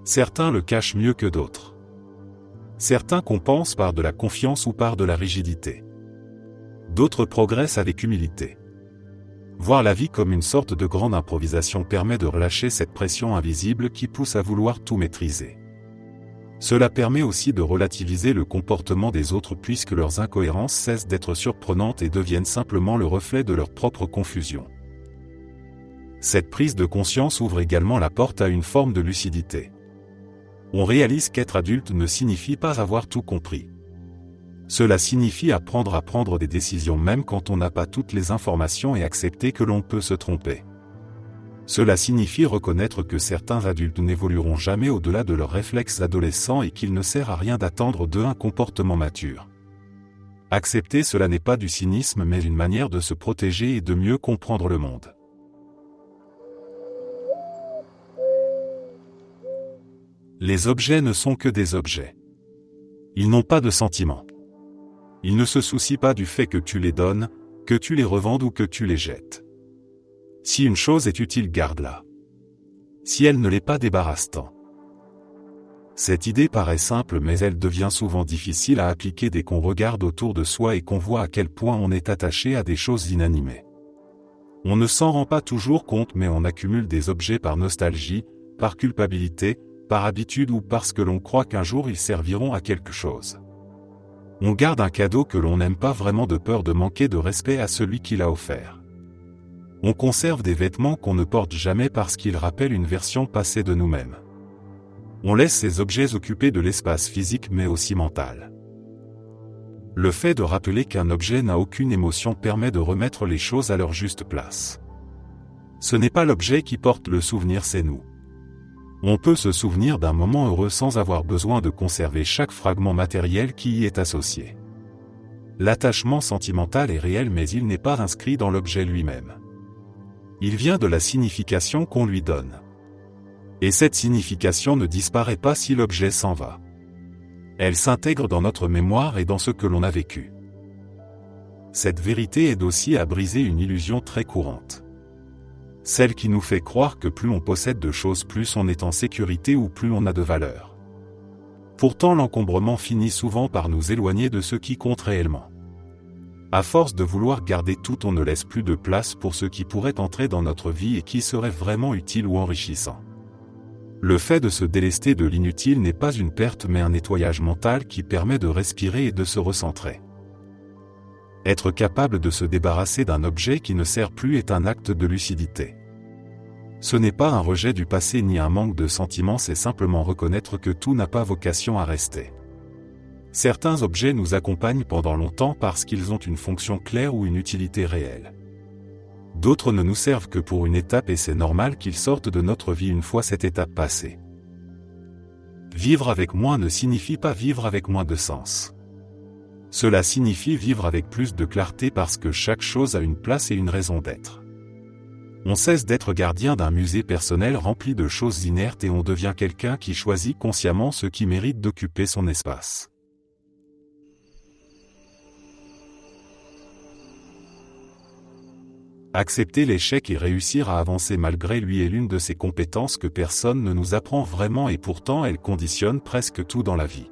Certains le cachent mieux que d'autres. Certains compensent par de la confiance ou par de la rigidité. D'autres progressent avec humilité. Voir la vie comme une sorte de grande improvisation permet de relâcher cette pression invisible qui pousse à vouloir tout maîtriser. Cela permet aussi de relativiser le comportement des autres puisque leurs incohérences cessent d'être surprenantes et deviennent simplement le reflet de leur propre confusion. Cette prise de conscience ouvre également la porte à une forme de lucidité. On réalise qu'être adulte ne signifie pas avoir tout compris. Cela signifie apprendre à prendre des décisions même quand on n'a pas toutes les informations et accepter que l'on peut se tromper. Cela signifie reconnaître que certains adultes n'évolueront jamais au-delà de leurs réflexes adolescents et qu'il ne sert à rien d'attendre d'eux un comportement mature. Accepter cela n'est pas du cynisme mais une manière de se protéger et de mieux comprendre le monde. Les objets ne sont que des objets. Ils n'ont pas de sentiments. Ils ne se soucient pas du fait que tu les donnes, que tu les revendes ou que tu les jettes. Si une chose est utile, garde-la. Si elle ne l'est pas, débarrasse-t'en. Cette idée paraît simple mais elle devient souvent difficile à appliquer dès qu'on regarde autour de soi et qu'on voit à quel point on est attaché à des choses inanimées. On ne s'en rend pas toujours compte mais on accumule des objets par nostalgie, par culpabilité, par habitude ou parce que l'on croit qu'un jour ils serviront à quelque chose. On garde un cadeau que l'on n'aime pas vraiment de peur de manquer de respect à celui qui l'a offert. On conserve des vêtements qu'on ne porte jamais parce qu'ils rappellent une version passée de nous-mêmes. On laisse ces objets occuper de l'espace physique mais aussi mental. Le fait de rappeler qu'un objet n'a aucune émotion permet de remettre les choses à leur juste place. Ce n'est pas l'objet qui porte le souvenir, c'est nous. On peut se souvenir d'un moment heureux sans avoir besoin de conserver chaque fragment matériel qui y est associé. L'attachement sentimental est réel mais il n'est pas inscrit dans l'objet lui-même. Il vient de la signification qu'on lui donne. Et cette signification ne disparaît pas si l'objet s'en va. Elle s'intègre dans notre mémoire et dans ce que l'on a vécu. Cette vérité aide aussi à briser une illusion très courante. Celle qui nous fait croire que plus on possède de choses, plus on est en sécurité ou plus on a de valeur. Pourtant, l'encombrement finit souvent par nous éloigner de ce qui compte réellement. À force de vouloir garder tout, on ne laisse plus de place pour ce qui pourrait entrer dans notre vie et qui serait vraiment utile ou enrichissant. Le fait de se délester de l'inutile n'est pas une perte mais un nettoyage mental qui permet de respirer et de se recentrer. Être capable de se débarrasser d'un objet qui ne sert plus est un acte de lucidité. Ce n'est pas un rejet du passé ni un manque de sentiments, c'est simplement reconnaître que tout n'a pas vocation à rester. Certains objets nous accompagnent pendant longtemps parce qu'ils ont une fonction claire ou une utilité réelle. D'autres ne nous servent que pour une étape et c'est normal qu'ils sortent de notre vie une fois cette étape passée. Vivre avec moins ne signifie pas vivre avec moins de sens. Cela signifie vivre avec plus de clarté parce que chaque chose a une place et une raison d'être. On cesse d'être gardien d'un musée personnel rempli de choses inertes et on devient quelqu'un qui choisit consciemment ce qui mérite d'occuper son espace. Accepter l'échec et réussir à avancer malgré lui est l'une de ces compétences que personne ne nous apprend vraiment et pourtant elle conditionne presque tout dans la vie.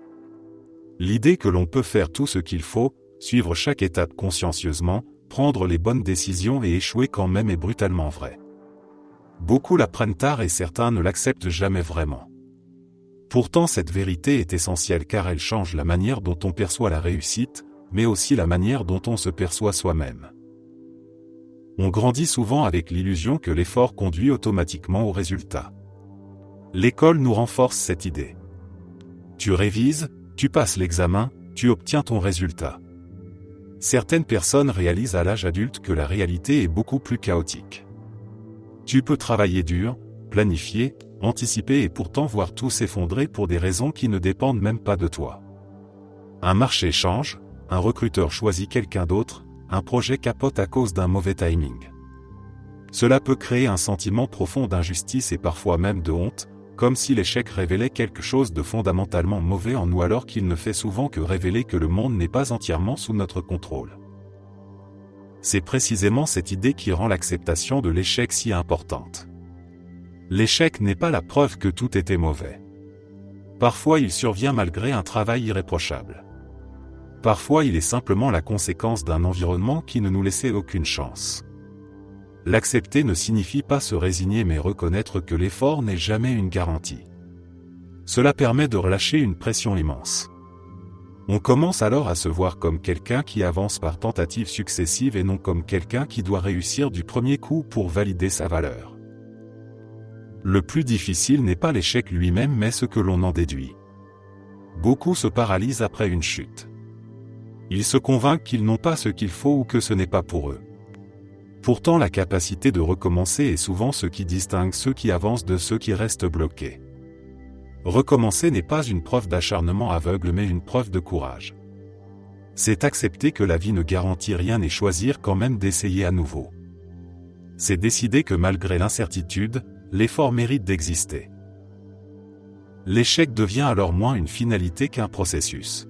L'idée que l'on peut faire tout ce qu'il faut, suivre chaque étape consciencieusement, prendre les bonnes décisions et échouer quand même est brutalement vraie. Beaucoup l'apprennent tard et certains ne l'acceptent jamais vraiment. Pourtant cette vérité est essentielle car elle change la manière dont on perçoit la réussite, mais aussi la manière dont on se perçoit soi-même. On grandit souvent avec l'illusion que l'effort conduit automatiquement au résultat. L'école nous renforce cette idée. Tu révises, tu passes l'examen, tu obtiens ton résultat. Certaines personnes réalisent à l'âge adulte que la réalité est beaucoup plus chaotique. Tu peux travailler dur, planifier, anticiper et pourtant voir tout s'effondrer pour des raisons qui ne dépendent même pas de toi. Un marché change, un recruteur choisit quelqu'un d'autre, un projet capote à cause d'un mauvais timing. Cela peut créer un sentiment profond d'injustice et parfois même de honte, comme si l'échec révélait quelque chose de fondamentalement mauvais en nous alors qu'il ne fait souvent que révéler que le monde n'est pas entièrement sous notre contrôle. C'est précisément cette idée qui rend l'acceptation de l'échec si importante. L'échec n'est pas la preuve que tout était mauvais. Parfois il survient malgré un travail irréprochable. Parfois il est simplement la conséquence d'un environnement qui ne nous laissait aucune chance. L'accepter ne signifie pas se résigner mais reconnaître que l'effort n'est jamais une garantie. Cela permet de relâcher une pression immense. On commence alors à se voir comme quelqu'un qui avance par tentatives successives et non comme quelqu'un qui doit réussir du premier coup pour valider sa valeur. Le plus difficile n'est pas l'échec lui-même mais ce que l'on en déduit. Beaucoup se paralysent après une chute. Ils se convainquent qu'ils n'ont pas ce qu'il faut ou que ce n'est pas pour eux. Pourtant la capacité de recommencer est souvent ce qui distingue ceux qui avancent de ceux qui restent bloqués. Recommencer n'est pas une preuve d'acharnement aveugle mais une preuve de courage. C'est accepter que la vie ne garantit rien et choisir quand même d'essayer à nouveau. C'est décider que malgré l'incertitude, l'effort mérite d'exister. L'échec devient alors moins une finalité qu'un processus.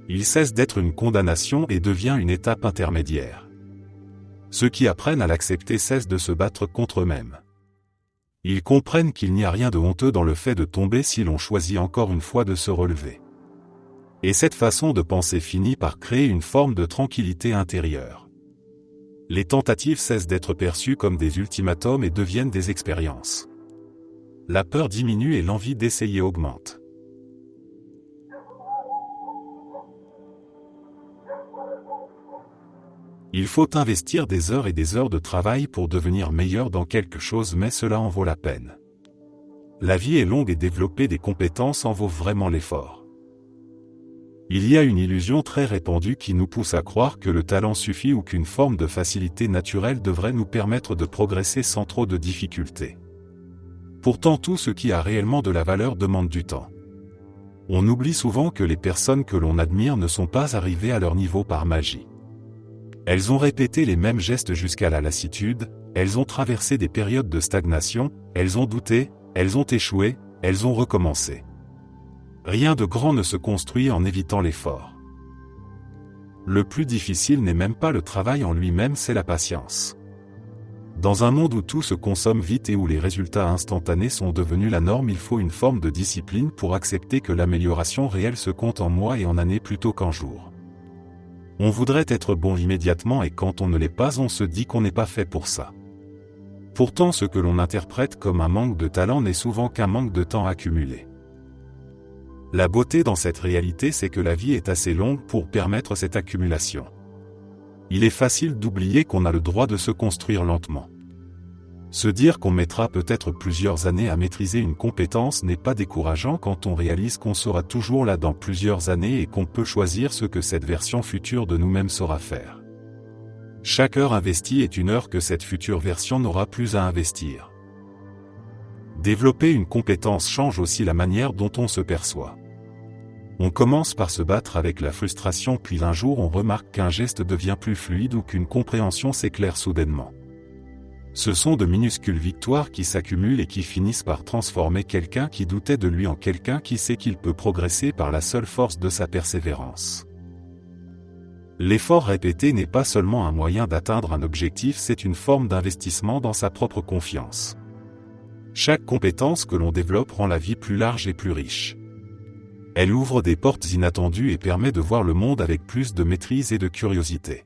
Il cesse d'être une condamnation et devient une étape intermédiaire. Ceux qui apprennent à l'accepter cessent de se battre contre eux-mêmes. Ils comprennent qu'il n'y a rien de honteux dans le fait de tomber si l'on choisit encore une fois de se relever. Et cette façon de penser finit par créer une forme de tranquillité intérieure. Les tentatives cessent d'être perçues comme des ultimatums et deviennent des expériences. La peur diminue et l'envie d'essayer augmente. Il faut investir des heures et des heures de travail pour devenir meilleur dans quelque chose mais cela en vaut la peine. La vie est longue et développer des compétences en vaut vraiment l'effort. Il y a une illusion très répandue qui nous pousse à croire que le talent suffit ou qu'une forme de facilité naturelle devrait nous permettre de progresser sans trop de difficultés. Pourtant tout ce qui a réellement de la valeur demande du temps. On oublie souvent que les personnes que l'on admire ne sont pas arrivées à leur niveau par magie. Elles ont répété les mêmes gestes jusqu'à la lassitude, elles ont traversé des périodes de stagnation, elles ont douté, elles ont échoué, elles ont recommencé. Rien de grand ne se construit en évitant l'effort. Le plus difficile n'est même pas le travail en lui-même, c'est la patience. Dans un monde où tout se consomme vite et où les résultats instantanés sont devenus la norme, il faut une forme de discipline pour accepter que l'amélioration réelle se compte en mois et en années plutôt qu'en jours. On voudrait être bon immédiatement et quand on ne l'est pas, on se dit qu'on n'est pas fait pour ça. Pourtant, ce que l'on interprète comme un manque de talent n'est souvent qu'un manque de temps accumulé. La beauté dans cette réalité, c'est que la vie est assez longue pour permettre cette accumulation. Il est facile d'oublier qu'on a le droit de se construire lentement. Se dire qu'on mettra peut-être plusieurs années à maîtriser une compétence n'est pas décourageant quand on réalise qu'on sera toujours là dans plusieurs années et qu'on peut choisir ce que cette version future de nous-mêmes saura faire. Chaque heure investie est une heure que cette future version n'aura plus à investir. Développer une compétence change aussi la manière dont on se perçoit. On commence par se battre avec la frustration, puis un jour on remarque qu'un geste devient plus fluide ou qu'une compréhension s'éclaire soudainement. Ce sont de minuscules victoires qui s'accumulent et qui finissent par transformer quelqu'un qui doutait de lui en quelqu'un qui sait qu'il peut progresser par la seule force de sa persévérance. L'effort répété n'est pas seulement un moyen d'atteindre un objectif, c'est une forme d'investissement dans sa propre confiance. Chaque compétence que l'on développe rend la vie plus large et plus riche. Elle ouvre des portes inattendues et permet de voir le monde avec plus de maîtrise et de curiosité.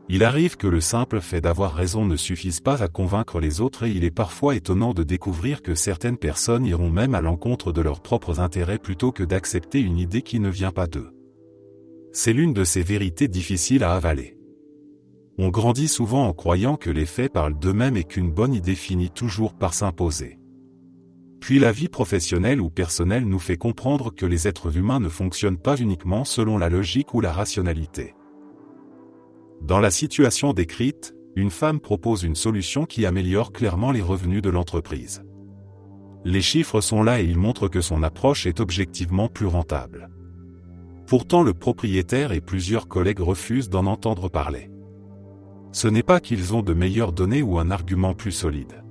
Il arrive que le simple fait d'avoir raison ne suffise pas à convaincre les autres et il est parfois étonnant de découvrir que certaines personnes iront même à l'encontre de leurs propres intérêts plutôt que d'accepter une idée qui ne vient pas d'eux. C'est l'une de ces vérités difficiles à avaler. On grandit souvent en croyant que les faits parlent d'eux-mêmes et qu'une bonne idée finit toujours par s'imposer. Puis la vie professionnelle ou personnelle nous fait comprendre que les êtres humains ne fonctionnent pas uniquement selon la logique ou la rationalité. Dans la situation décrite, une femme propose une solution qui améliore clairement les revenus de l'entreprise. Les chiffres sont là et ils montrent que son approche est objectivement plus rentable. Pourtant le propriétaire et plusieurs collègues refusent d'en entendre parler. Ce n'est pas qu'ils ont de meilleures données ou un argument plus solide.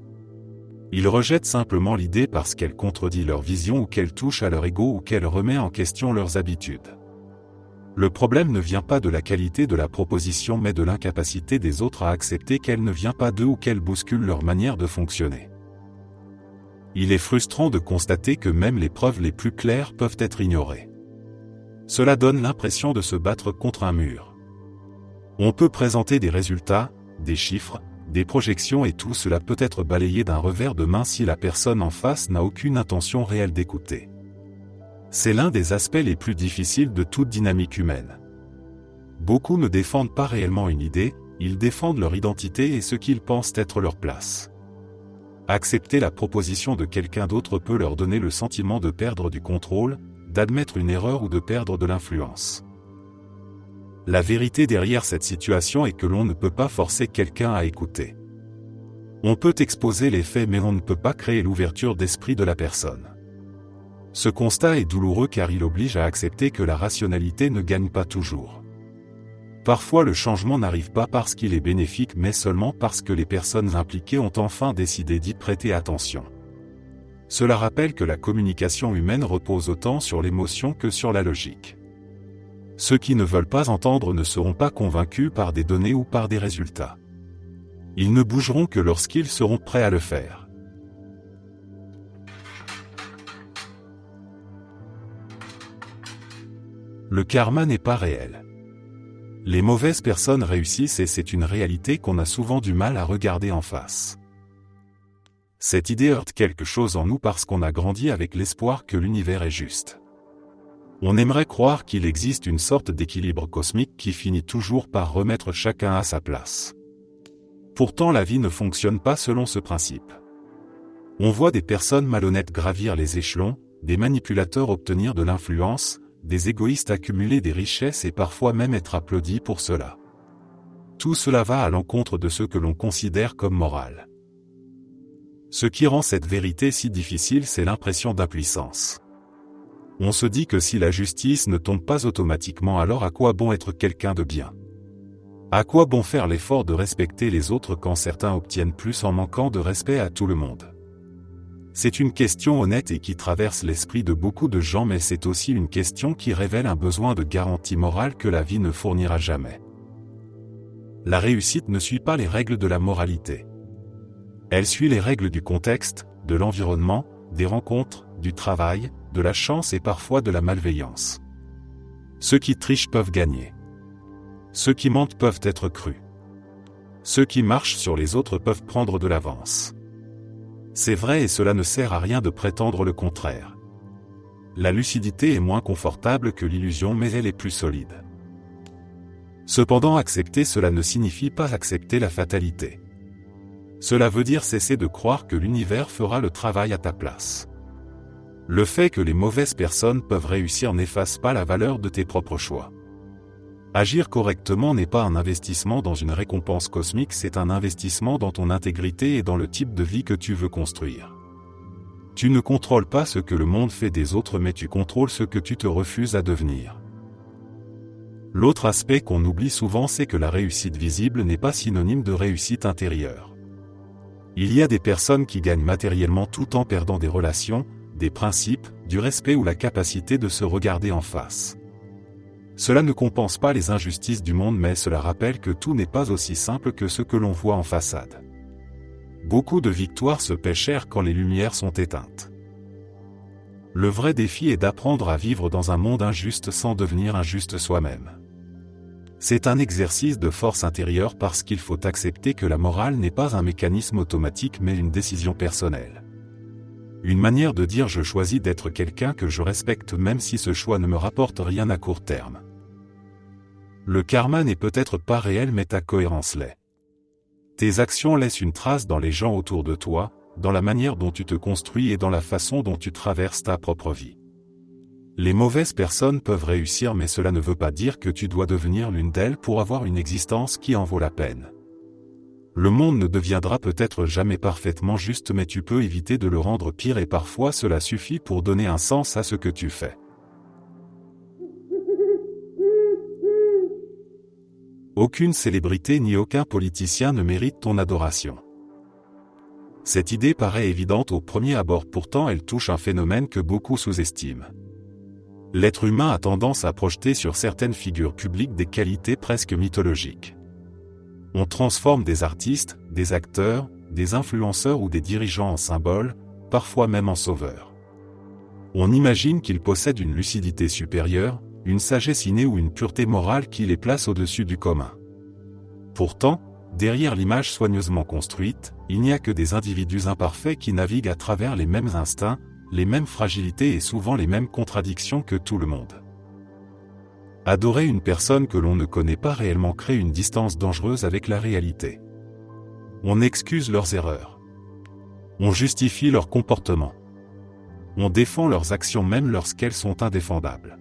Ils rejettent simplement l'idée parce qu'elle contredit leur vision ou qu'elle touche à leur ego ou qu'elle remet en question leurs habitudes. Le problème ne vient pas de la qualité de la proposition mais de l'incapacité des autres à accepter qu'elle ne vient pas d'eux ou qu'elle bouscule leur manière de fonctionner. Il est frustrant de constater que même les preuves les plus claires peuvent être ignorées. Cela donne l'impression de se battre contre un mur. On peut présenter des résultats, des chiffres, des projections et tout cela peut être balayé d'un revers de main si la personne en face n'a aucune intention réelle d'écouter. C'est l'un des aspects les plus difficiles de toute dynamique humaine. Beaucoup ne défendent pas réellement une idée, ils défendent leur identité et ce qu'ils pensent être leur place. Accepter la proposition de quelqu'un d'autre peut leur donner le sentiment de perdre du contrôle, d'admettre une erreur ou de perdre de l'influence. La vérité derrière cette situation est que l'on ne peut pas forcer quelqu'un à écouter. On peut exposer les faits mais on ne peut pas créer l'ouverture d'esprit de la personne. Ce constat est douloureux car il oblige à accepter que la rationalité ne gagne pas toujours. Parfois le changement n'arrive pas parce qu'il est bénéfique mais seulement parce que les personnes impliquées ont enfin décidé d'y prêter attention. Cela rappelle que la communication humaine repose autant sur l'émotion que sur la logique. Ceux qui ne veulent pas entendre ne seront pas convaincus par des données ou par des résultats. Ils ne bougeront que lorsqu'ils seront prêts à le faire. Le karma n'est pas réel. Les mauvaises personnes réussissent et c'est une réalité qu'on a souvent du mal à regarder en face. Cette idée heurte quelque chose en nous parce qu'on a grandi avec l'espoir que l'univers est juste. On aimerait croire qu'il existe une sorte d'équilibre cosmique qui finit toujours par remettre chacun à sa place. Pourtant la vie ne fonctionne pas selon ce principe. On voit des personnes malhonnêtes gravir les échelons, des manipulateurs obtenir de l'influence, des égoïstes accumuler des richesses et parfois même être applaudis pour cela. Tout cela va à l'encontre de ce que l'on considère comme moral. Ce qui rend cette vérité si difficile, c'est l'impression d'impuissance. On se dit que si la justice ne tombe pas automatiquement, alors à quoi bon être quelqu'un de bien? À quoi bon faire l'effort de respecter les autres quand certains obtiennent plus en manquant de respect à tout le monde? C'est une question honnête et qui traverse l'esprit de beaucoup de gens, mais c'est aussi une question qui révèle un besoin de garantie morale que la vie ne fournira jamais. La réussite ne suit pas les règles de la moralité. Elle suit les règles du contexte, de l'environnement, des rencontres, du travail, de la chance et parfois de la malveillance. Ceux qui trichent peuvent gagner. Ceux qui mentent peuvent être crus. Ceux qui marchent sur les autres peuvent prendre de l'avance. C'est vrai et cela ne sert à rien de prétendre le contraire. La lucidité est moins confortable que l'illusion, mais elle est plus solide. Cependant, accepter cela ne signifie pas accepter la fatalité. Cela veut dire cesser de croire que l'univers fera le travail à ta place. Le fait que les mauvaises personnes peuvent réussir n'efface pas la valeur de tes propres choix. Agir correctement n'est pas un investissement dans une récompense cosmique, c'est un investissement dans ton intégrité et dans le type de vie que tu veux construire. Tu ne contrôles pas ce que le monde fait des autres, mais tu contrôles ce que tu te refuses à devenir. L'autre aspect qu'on oublie souvent, c'est que la réussite visible n'est pas synonyme de réussite intérieure. Il y a des personnes qui gagnent matériellement tout en perdant des relations, des principes, du respect ou la capacité de se regarder en face. Cela ne compense pas les injustices du monde, mais cela rappelle que tout n'est pas aussi simple que ce que l'on voit en façade. Beaucoup de victoires se paient cher quand les lumières sont éteintes. Le vrai défi est d'apprendre à vivre dans un monde injuste sans devenir injuste soi-même. C'est un exercice de force intérieure parce qu'il faut accepter que la morale n'est pas un mécanisme automatique mais une décision personnelle. Une manière de dire je choisis d'être quelqu'un que je respecte même si ce choix ne me rapporte rien à court terme. Le karma n'est peut-être pas réel mais ta cohérence l'est. Tes actions laissent une trace dans les gens autour de toi, dans la manière dont tu te construis et dans la façon dont tu traverses ta propre vie. Les mauvaises personnes peuvent réussir mais cela ne veut pas dire que tu dois devenir l'une d'elles pour avoir une existence qui en vaut la peine. Le monde ne deviendra peut-être jamais parfaitement juste mais tu peux éviter de le rendre pire et parfois cela suffit pour donner un sens à ce que tu fais. Aucune célébrité ni aucun politicien ne mérite ton adoration. Cette idée paraît évidente au premier abord, pourtant elle touche un phénomène que beaucoup sous-estiment. L'être humain a tendance à projeter sur certaines figures publiques des qualités presque mythologiques. On transforme des artistes, des acteurs, des influenceurs ou des dirigeants en symboles, parfois même en sauveurs. On imagine qu'ils possèdent une lucidité supérieure, une sagesse innée ou une pureté morale qui les place au-dessus du commun. Pourtant, derrière l'image soigneusement construite, il n'y a que des individus imparfaits qui naviguent à travers les mêmes instincts, les mêmes fragilités et souvent les mêmes contradictions que tout le monde. Adorer une personne que l'on ne connaît pas réellement crée une distance dangereuse avec la réalité. On excuse leurs erreurs. On justifie leurs comportements. On défend leurs actions même lorsqu'elles sont indéfendables.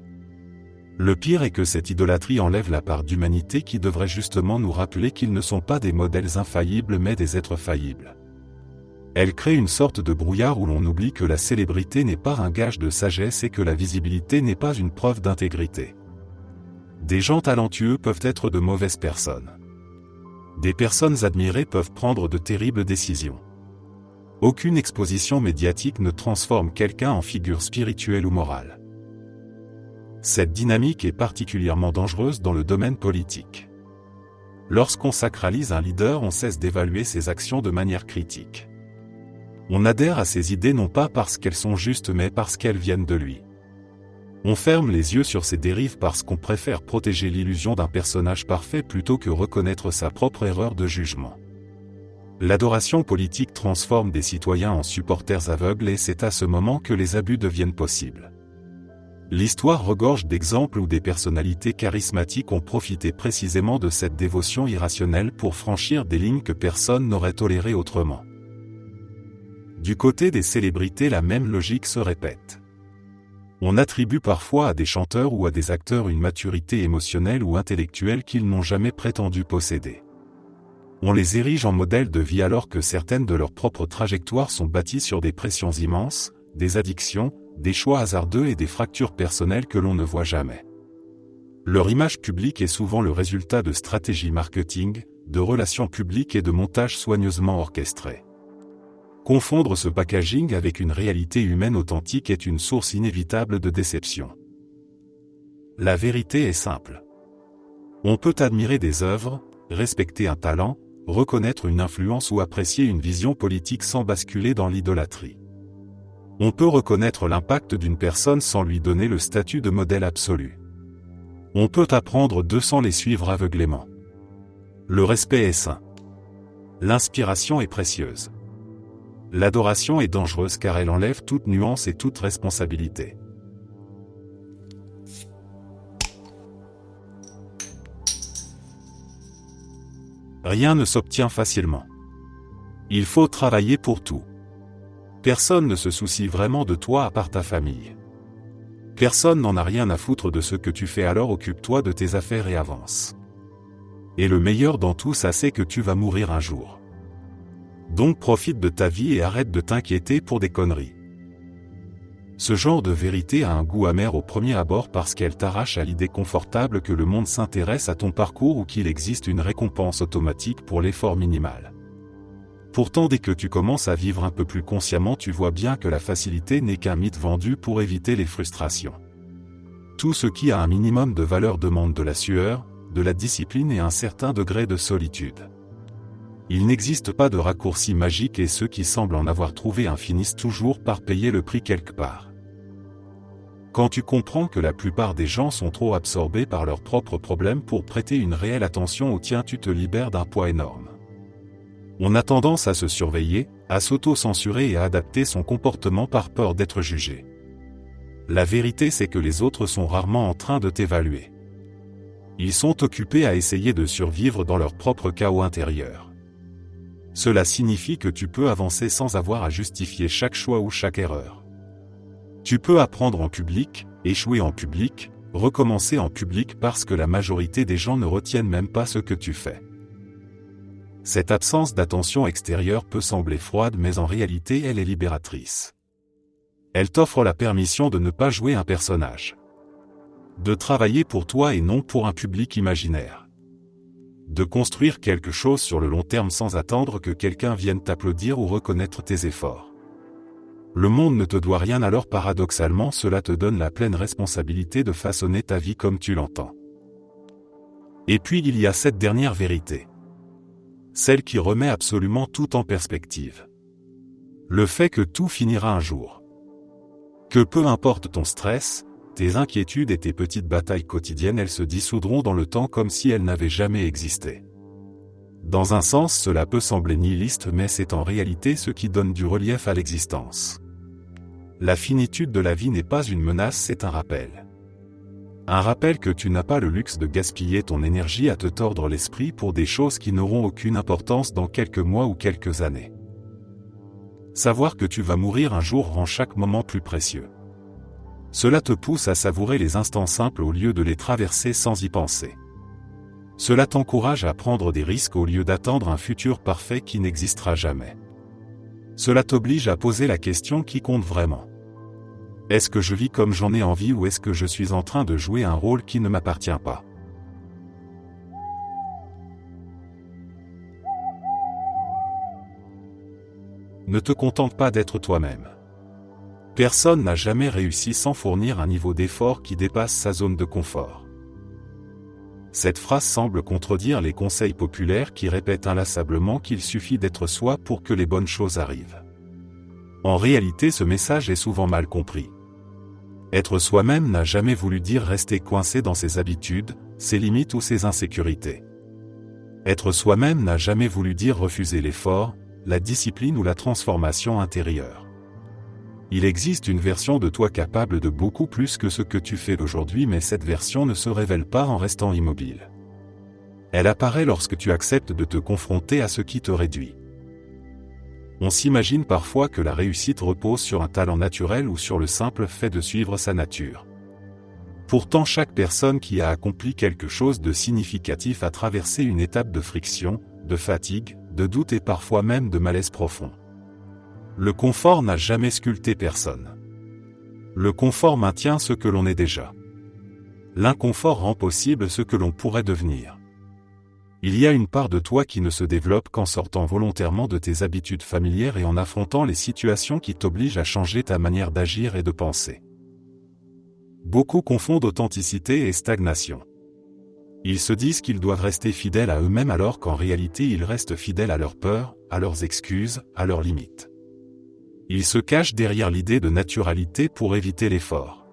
Le pire est que cette idolâtrie enlève la part d'humanité qui devrait justement nous rappeler qu'ils ne sont pas des modèles infaillibles mais des êtres faillibles. Elle crée une sorte de brouillard où l'on oublie que la célébrité n'est pas un gage de sagesse et que la visibilité n'est pas une preuve d'intégrité. Des gens talentueux peuvent être de mauvaises personnes. Des personnes admirées peuvent prendre de terribles décisions. Aucune exposition médiatique ne transforme quelqu'un en figure spirituelle ou morale. Cette dynamique est particulièrement dangereuse dans le domaine politique. Lorsqu'on sacralise un leader, on cesse d'évaluer ses actions de manière critique. On adhère à ses idées non pas parce qu'elles sont justes mais parce qu'elles viennent de lui. On ferme les yeux sur ses dérives parce qu'on préfère protéger l'illusion d'un personnage parfait plutôt que reconnaître sa propre erreur de jugement. L'adoration politique transforme des citoyens en supporters aveugles et c'est à ce moment que les abus deviennent possibles. L'histoire regorge d'exemples où des personnalités charismatiques ont profité précisément de cette dévotion irrationnelle pour franchir des lignes que personne n'aurait tolérées autrement. Du côté des célébrités, la même logique se répète. On attribue parfois à des chanteurs ou à des acteurs une maturité émotionnelle ou intellectuelle qu'ils n'ont jamais prétendu posséder. On les érige en modèles de vie alors que certaines de leurs propres trajectoires sont bâties sur des pressions immenses, des addictions, des choix hasardeux et des fractures personnelles que l'on ne voit jamais. Leur image publique est souvent le résultat de stratégies marketing, de relations publiques et de montages soigneusement orchestrés. Confondre ce packaging avec une réalité humaine authentique est une source inévitable de déception. La vérité est simple. On peut admirer des œuvres, respecter un talent, reconnaître une influence ou apprécier une vision politique sans basculer dans l'idolâtrie. On peut reconnaître l'impact d'une personne sans lui donner le statut de modèle absolu. On peut apprendre d'eux sans les suivre aveuglément. Le respect est sain. L'inspiration est précieuse. L'adoration est dangereuse car elle enlève toute nuance et toute responsabilité. Rien ne s'obtient facilement. Il faut travailler pour tout. Personne ne se soucie vraiment de toi à part ta famille. Personne n'en a rien à foutre de ce que tu fais, alors occupe-toi de tes affaires et avance. Et le meilleur dans tout ça, c'est que tu vas mourir un jour. Donc profite de ta vie et arrête de t'inquiéter pour des conneries. Ce genre de vérité a un goût amer au premier abord parce qu'elle t'arrache à l'idée confortable que le monde s'intéresse à ton parcours ou qu'il existe une récompense automatique pour l'effort minimal. Pourtant, dès que tu commences à vivre un peu plus consciemment, tu vois bien que la facilité n'est qu'un mythe vendu pour éviter les frustrations. Tout ce qui a un minimum de valeur demande de la sueur, de la discipline et un certain degré de solitude. Il n'existe pas de raccourci magique et ceux qui semblent en avoir trouvé un finissent toujours par payer le prix quelque part. Quand tu comprends que la plupart des gens sont trop absorbés par leurs propres problèmes pour prêter une réelle attention aux tiens, tu te libères d'un poids énorme. On a tendance à se surveiller, à s'auto-censurer et à adapter son comportement par peur d'être jugé. La vérité, c'est que les autres sont rarement en train de t'évaluer. Ils sont occupés à essayer de survivre dans leur propre chaos intérieur. Cela signifie que tu peux avancer sans avoir à justifier chaque choix ou chaque erreur. Tu peux apprendre en public, échouer en public, recommencer en public parce que la majorité des gens ne retiennent même pas ce que tu fais. Cette absence d'attention extérieure peut sembler froide, mais en réalité elle est libératrice. Elle t'offre la permission de ne pas jouer un personnage. De travailler pour toi et non pour un public imaginaire. De construire quelque chose sur le long terme sans attendre que quelqu'un vienne t'applaudir ou reconnaître tes efforts. Le monde ne te doit rien, alors paradoxalement cela te donne la pleine responsabilité de façonner ta vie comme tu l'entends. Et puis il y a cette dernière vérité. Celle qui remet absolument tout en perspective. Le fait que tout finira un jour. Que peu importe ton stress, tes inquiétudes et tes petites batailles quotidiennes, elles se dissoudront dans le temps comme si elles n'avaient jamais existé. Dans un sens, cela peut sembler nihiliste, mais c'est en réalité ce qui donne du relief à l'existence. La finitude de la vie n'est pas une menace, c'est un rappel. Un rappel que tu n'as pas le luxe de gaspiller ton énergie à te tordre l'esprit pour des choses qui n'auront aucune importance dans quelques mois ou quelques années. Savoir que tu vas mourir un jour rend chaque moment plus précieux. Cela te pousse à savourer les instants simples au lieu de les traverser sans y penser. Cela t'encourage à prendre des risques au lieu d'attendre un futur parfait qui n'existera jamais. Cela t'oblige à poser la question qui compte vraiment. Est-ce que je vis comme j'en ai envie ou est-ce que je suis en train de jouer un rôle qui ne m'appartient pas ? Ne te contente pas d'être toi-même. Personne n'a jamais réussi sans fournir un niveau d'effort qui dépasse sa zone de confort. Cette phrase semble contredire les conseils populaires qui répètent inlassablement qu'il suffit d'être soi pour que les bonnes choses arrivent. En réalité, ce message est souvent mal compris. Être soi-même n'a jamais voulu dire rester coincé dans ses habitudes, ses limites ou ses insécurités. Être soi-même n'a jamais voulu dire refuser l'effort, la discipline ou la transformation intérieure. Il existe une version de toi capable de beaucoup plus que ce que tu fais d'aujourd'hui, mais cette version ne se révèle pas en restant immobile. Elle apparaît lorsque tu acceptes de te confronter à ce qui te réduit. On s'imagine parfois que la réussite repose sur un talent naturel ou sur le simple fait de suivre sa nature. Pourtant, chaque personne qui a accompli quelque chose de significatif a traversé une étape de friction, de fatigue, de doute et parfois même de malaise profond. Le confort n'a jamais sculpté personne. Le confort maintient ce que l'on est déjà. L'inconfort rend possible ce que l'on pourrait devenir. Il y a une part de toi qui ne se développe qu'en sortant volontairement de tes habitudes familières et en affrontant les situations qui t'obligent à changer ta manière d'agir et de penser. Beaucoup confondent authenticité et stagnation. Ils se disent qu'ils doivent rester fidèles à eux-mêmes alors qu'en réalité ils restent fidèles à leurs peurs, à leurs excuses, à leurs limites. Ils se cachent derrière l'idée de naturalité pour éviter l'effort.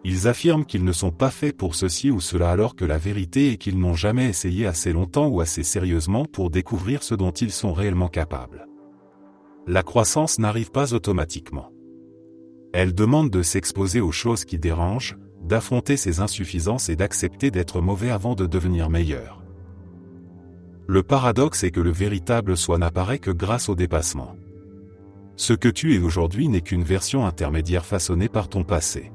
Ils affirment qu'ils ne sont pas faits pour ceci ou cela alors que la vérité est qu'ils n'ont jamais essayé assez longtemps ou assez sérieusement pour découvrir ce dont ils sont réellement capables. La croissance n'arrive pas automatiquement. Elle demande de s'exposer aux choses qui dérangent, d'affronter ses insuffisances et d'accepter d'être mauvais avant de devenir meilleur. Le paradoxe est que le véritable soi n'apparaît que grâce au dépassement. Ce que tu es aujourd'hui n'est qu'une version intermédiaire façonnée par ton passé.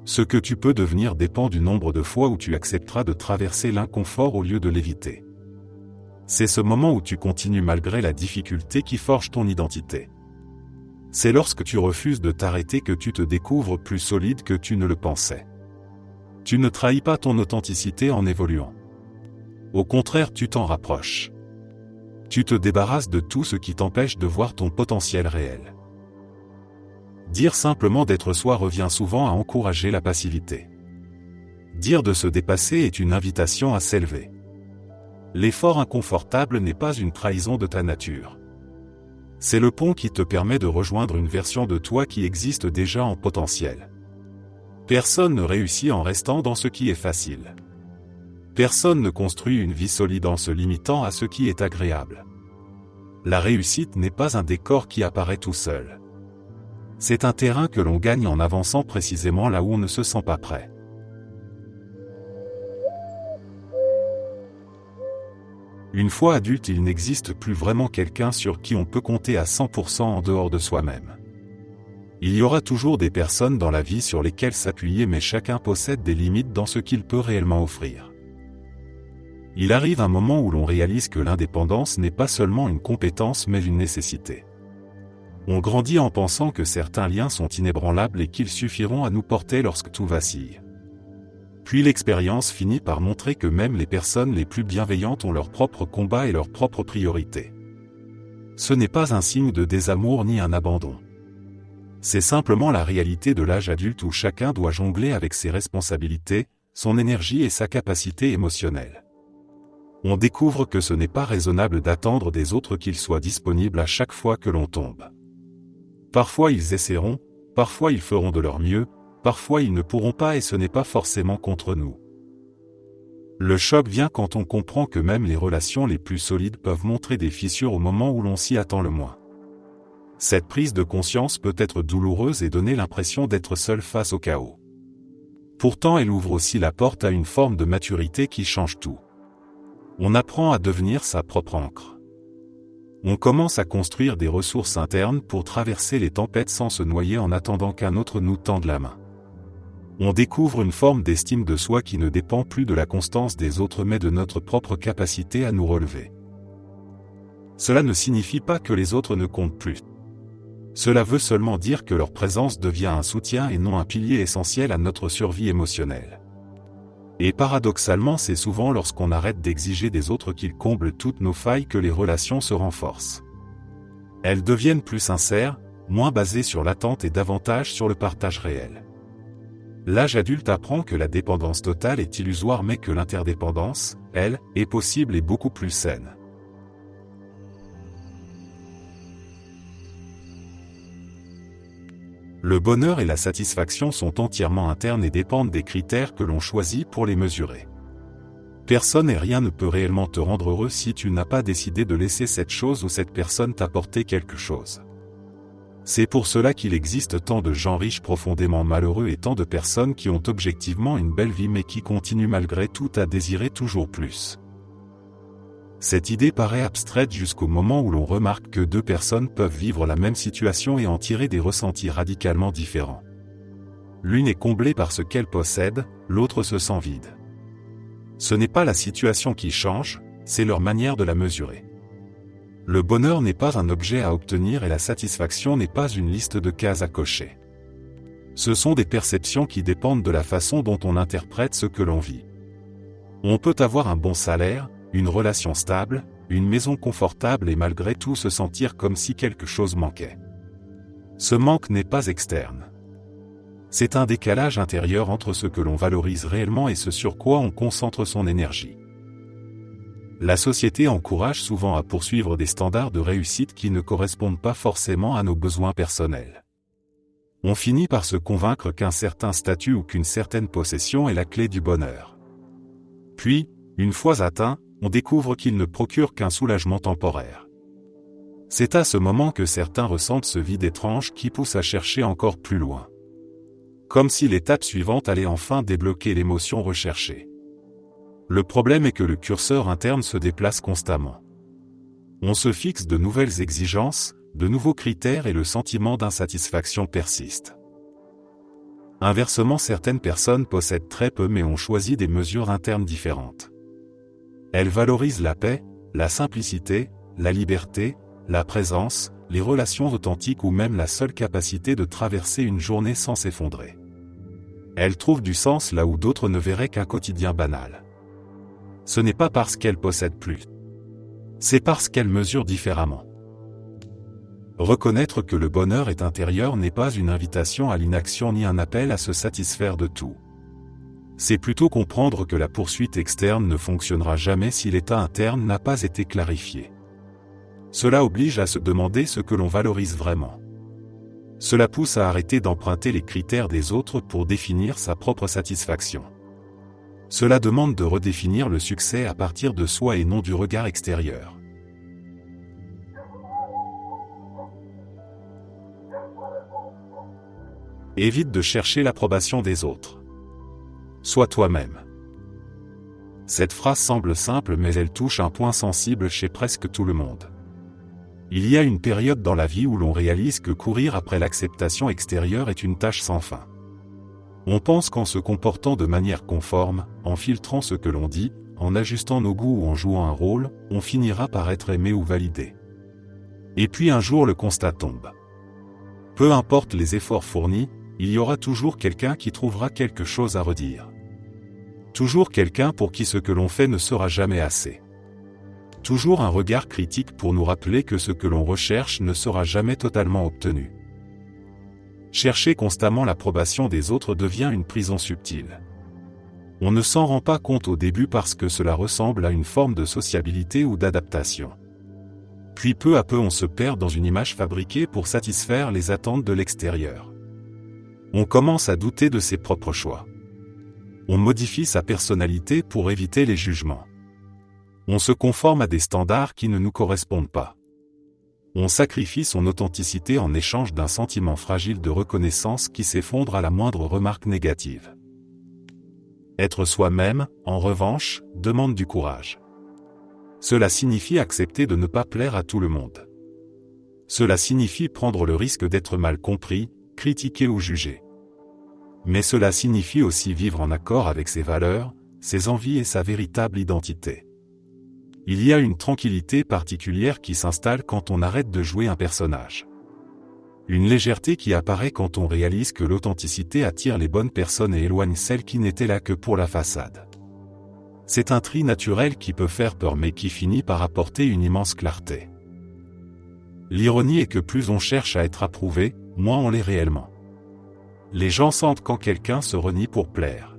Ce que tu peux devenir dépend du nombre de fois où tu accepteras de traverser l'inconfort au lieu de l'éviter. C'est ce moment où tu continues malgré la difficulté qui forge ton identité. C'est lorsque tu refuses de t'arrêter que tu te découvres plus solide que tu ne le pensais. Tu ne trahis pas ton authenticité en évoluant. Au contraire, tu t'en rapproches. Tu te débarrasses de tout ce qui t'empêche de voir ton potentiel réel. Dire simplement d'être soi revient souvent à encourager la passivité. Dire de se dépasser est une invitation à s'élever. L'effort inconfortable n'est pas une trahison de ta nature. C'est le pont qui te permet de rejoindre une version de toi qui existe déjà en potentiel. Personne ne réussit en restant dans ce qui est facile. Personne ne construit une vie solide en se limitant à ce qui est agréable. La réussite n'est pas un décor qui apparaît tout seul. C'est un terrain que l'on gagne en avançant précisément là où on ne se sent pas prêt. Une fois adulte, il n'existe plus vraiment quelqu'un sur qui on peut compter à 100% en dehors de soi-même. Il y aura toujours des personnes dans la vie sur lesquelles s'appuyer, mais chacun possède des limites dans ce qu'il peut réellement offrir. Il arrive un moment où l'on réalise que l'indépendance n'est pas seulement une compétence mais une nécessité. On grandit en pensant que certains liens sont inébranlables et qu'ils suffiront à nous porter lorsque tout vacille. Puis l'expérience finit par montrer que même les personnes les plus bienveillantes ont leurs propres combats et leurs propres priorités. Ce n'est pas un signe de désamour ni un abandon. C'est simplement la réalité de l'âge adulte où chacun doit jongler avec ses responsabilités, son énergie et sa capacité émotionnelle. On découvre que ce n'est pas raisonnable d'attendre des autres qu'ils soient disponibles à chaque fois que l'on tombe. Parfois ils essaieront, parfois ils feront de leur mieux, parfois ils ne pourront pas et ce n'est pas forcément contre nous. Le choc vient quand on comprend que même les relations les plus solides peuvent montrer des fissures au moment où l'on s'y attend le moins. Cette prise de conscience peut être douloureuse et donner l'impression d'être seul face au chaos. Pourtant, elle ouvre aussi la porte à une forme de maturité qui change tout. On apprend à devenir sa propre ancre. On commence à construire des ressources internes pour traverser les tempêtes sans se noyer en attendant qu'un autre nous tende la main. On découvre une forme d'estime de soi qui ne dépend plus de la constance des autres mais de notre propre capacité à nous relever. Cela ne signifie pas que les autres ne comptent plus. Cela veut seulement dire que leur présence devient un soutien et non un pilier essentiel à notre survie émotionnelle. Et paradoxalement, c'est souvent lorsqu'on arrête d'exiger des autres qu'ils comblent toutes nos failles que les relations se renforcent. Elles deviennent plus sincères, moins basées sur l'attente et davantage sur le partage réel. L'âge adulte apprend que la dépendance totale est illusoire mais que l'interdépendance, elle, est possible et beaucoup plus saine. Le bonheur et la satisfaction sont entièrement internes et dépendent des critères que l'on choisit pour les mesurer. Personne et rien ne peut réellement te rendre heureux si tu n'as pas décidé de laisser cette chose ou cette personne t'apporter quelque chose. C'est pour cela qu'il existe tant de gens riches profondément malheureux et tant de personnes qui ont objectivement une belle vie mais qui continuent malgré tout à désirer toujours plus. Cette idée paraît abstraite jusqu'au moment où l'on remarque que deux personnes peuvent vivre la même situation et en tirer des ressentis radicalement différents. L'une est comblée par ce qu'elle possède, l'autre se sent vide. Ce n'est pas la situation qui change, c'est leur manière de la mesurer. Le bonheur n'est pas un objet à obtenir et la satisfaction n'est pas une liste de cases à cocher. Ce sont des perceptions qui dépendent de la façon dont on interprète ce que l'on vit. On peut avoir un bon salaire, une relation stable, une maison confortable et malgré tout se sentir comme si quelque chose manquait. Ce manque n'est pas externe. C'est un décalage intérieur entre ce que l'on valorise réellement et ce sur quoi on concentre son énergie. La société encourage souvent à poursuivre des standards de réussite qui ne correspondent pas forcément à nos besoins personnels. On finit par se convaincre qu'un certain statut ou qu'une certaine possession est la clé du bonheur. Puis, une fois atteint, on découvre qu'il ne procure qu'un soulagement temporaire. C'est à ce moment que certains ressentent ce vide étrange qui pousse à chercher encore plus loin. Comme si l'étape suivante allait enfin débloquer l'émotion recherchée. Le problème est que le curseur interne se déplace constamment. On se fixe de nouvelles exigences, de nouveaux critères et le sentiment d'insatisfaction persiste. Inversement, certaines personnes possèdent très peu mais ont choisi des mesures internes différentes. Elles valorisent la paix, la simplicité, la liberté, la présence, les relations authentiques ou même la seule capacité de traverser une journée sans s'effondrer. Elles trouvent du sens là où d'autres ne verraient qu'un quotidien banal. Ce n'est pas parce qu'elles possèdent plus. C'est parce qu'elles mesurent différemment. Reconnaître que le bonheur est intérieur n'est pas une invitation à l'inaction ni un appel à se satisfaire de tout. C'est plutôt comprendre que la poursuite externe ne fonctionnera jamais si l'état interne n'a pas été clarifié. Cela oblige à se demander ce que l'on valorise vraiment. Cela pousse à arrêter d'emprunter les critères des autres pour définir sa propre satisfaction. Cela demande de redéfinir le succès à partir de soi et non du regard extérieur. Évite de chercher l'approbation des autres. Sois toi-même. Cette phrase semble simple mais elle touche un point sensible chez presque tout le monde. Il y a une période dans la vie où l'on réalise que courir après l'acceptation extérieure est une tâche sans fin. On pense qu'en se comportant de manière conforme, en filtrant ce que l'on dit, en ajustant nos goûts ou en jouant un rôle, on finira par être aimé ou validé. Et puis un jour le constat tombe. Peu importe les efforts fournis, il y aura toujours quelqu'un qui trouvera quelque chose à redire. Toujours quelqu'un pour qui ce que l'on fait ne sera jamais assez. Toujours un regard critique pour nous rappeler que ce que l'on recherche ne sera jamais totalement obtenu. Chercher constamment l'approbation des autres devient une prison subtile. On ne s'en rend pas compte au début parce que cela ressemble à une forme de sociabilité ou d'adaptation. Puis peu à peu on se perd dans une image fabriquée pour satisfaire les attentes de l'extérieur. On commence à douter de ses propres choix. On modifie sa personnalité pour éviter les jugements. On se conforme à des standards qui ne nous correspondent pas. On sacrifie son authenticité en échange d'un sentiment fragile de reconnaissance qui s'effondre à la moindre remarque négative. Être soi-même, en revanche, demande du courage. Cela signifie accepter de ne pas plaire à tout le monde. Cela signifie prendre le risque d'être mal compris, critiqué ou jugé. Mais cela signifie aussi vivre en accord avec ses valeurs, ses envies et sa véritable identité. Il y a une tranquillité particulière qui s'installe quand on arrête de jouer un personnage. Une légèreté qui apparaît quand on réalise que l'authenticité attire les bonnes personnes et éloigne celles qui n'étaient là que pour la façade. C'est un tri naturel qui peut faire peur mais qui finit par apporter une immense clarté. L'ironie est que plus on cherche à être approuvé, moins on l'est réellement. Les gens sentent quand quelqu'un se renie pour plaire.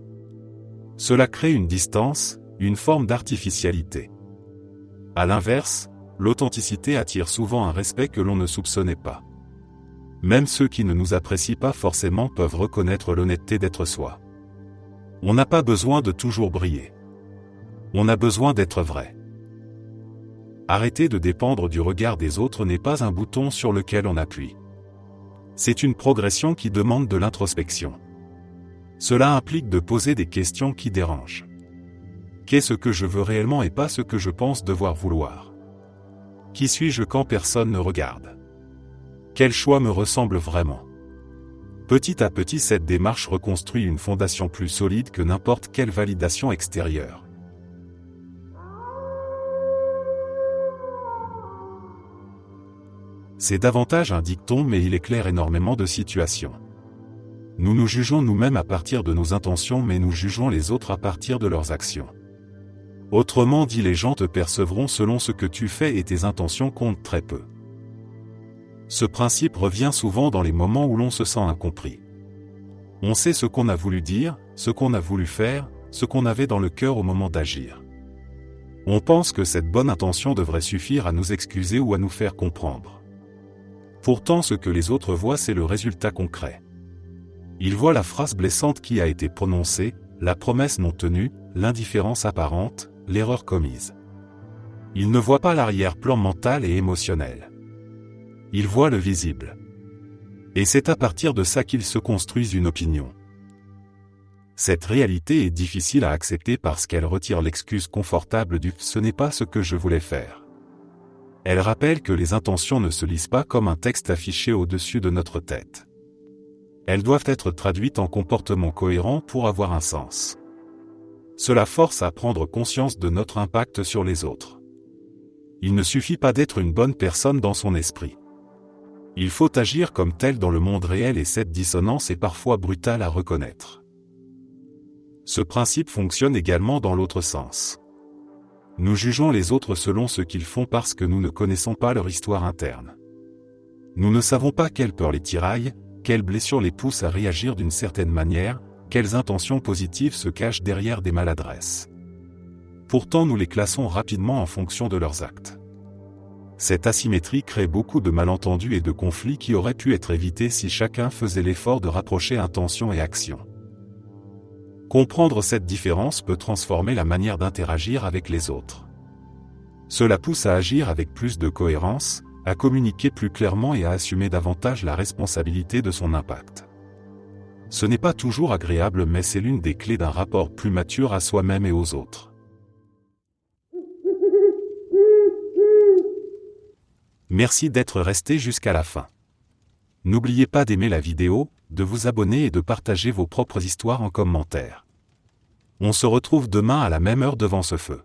Cela crée une distance, une forme d'artificialité. À l'inverse, l'authenticité attire souvent un respect que l'on ne soupçonnait pas. Même ceux qui ne nous apprécient pas forcément peuvent reconnaître l'honnêteté d'être soi. On n'a pas besoin de toujours briller. On a besoin d'être vrai. Arrêter de dépendre du regard des autres n'est pas un bouton sur lequel on appuie. C'est une progression qui demande de l'introspection. Cela implique de poser des questions qui dérangent. Qu'est-ce que je veux réellement et pas ce que je pense devoir vouloir? Qui suis-je quand personne ne regarde? Quel choix me ressemble vraiment? Petit à petit, cette démarche reconstruit une fondation plus solide que n'importe quelle validation extérieure. C'est davantage un dicton, mais il éclaire énormément de situations. Nous nous jugeons nous-mêmes à partir de nos intentions, mais nous jugeons les autres à partir de leurs actions. Autrement dit, les gens te percevront selon ce que tu fais et tes intentions comptent très peu. Ce principe revient souvent dans les moments où l'on se sent incompris. On sait ce qu'on a voulu dire, ce qu'on a voulu faire, ce qu'on avait dans le cœur au moment d'agir. On pense que cette bonne intention devrait suffire à nous excuser ou à nous faire comprendre. Pourtant, ce que les autres voient, c'est le résultat concret. Ils voient la phrase blessante qui a été prononcée, la promesse non tenue, l'indifférence apparente, l'erreur commise. Ils ne voient pas l'arrière-plan mental et émotionnel. Ils voient le visible. Et c'est à partir de ça qu'ils se construisent une opinion. Cette réalité est difficile à accepter parce qu'elle retire l'excuse confortable du « ce n'est pas ce que je voulais faire ». Elle rappelle que les intentions ne se lisent pas comme un texte affiché au-dessus de notre tête. Elles doivent être traduites en comportements cohérents pour avoir un sens. Cela force à prendre conscience de notre impact sur les autres. Il ne suffit pas d'être une bonne personne dans son esprit. Il faut agir comme tel dans le monde réel et cette dissonance est parfois brutale à reconnaître. Ce principe fonctionne également dans l'autre sens. Nous jugeons les autres selon ce qu'ils font parce que nous ne connaissons pas leur histoire interne. Nous ne savons pas quelle peur les tiraille, quelles blessures les poussent à réagir d'une certaine manière, quelles intentions positives se cachent derrière des maladresses. Pourtant, nous les classons rapidement en fonction de leurs actes. Cette asymétrie crée beaucoup de malentendus et de conflits qui auraient pu être évités si chacun faisait l'effort de rapprocher intention et action. Comprendre cette différence peut transformer la manière d'interagir avec les autres. Cela pousse à agir avec plus de cohérence, à communiquer plus clairement et à assumer davantage la responsabilité de son impact. Ce n'est pas toujours agréable, mais c'est l'une des clés d'un rapport plus mature à soi-même et aux autres. Merci d'être resté jusqu'à la fin. N'oubliez pas d'aimer la vidéo, de vous abonner et de partager vos propres histoires en commentaire. On se retrouve demain à la même heure devant ce feu.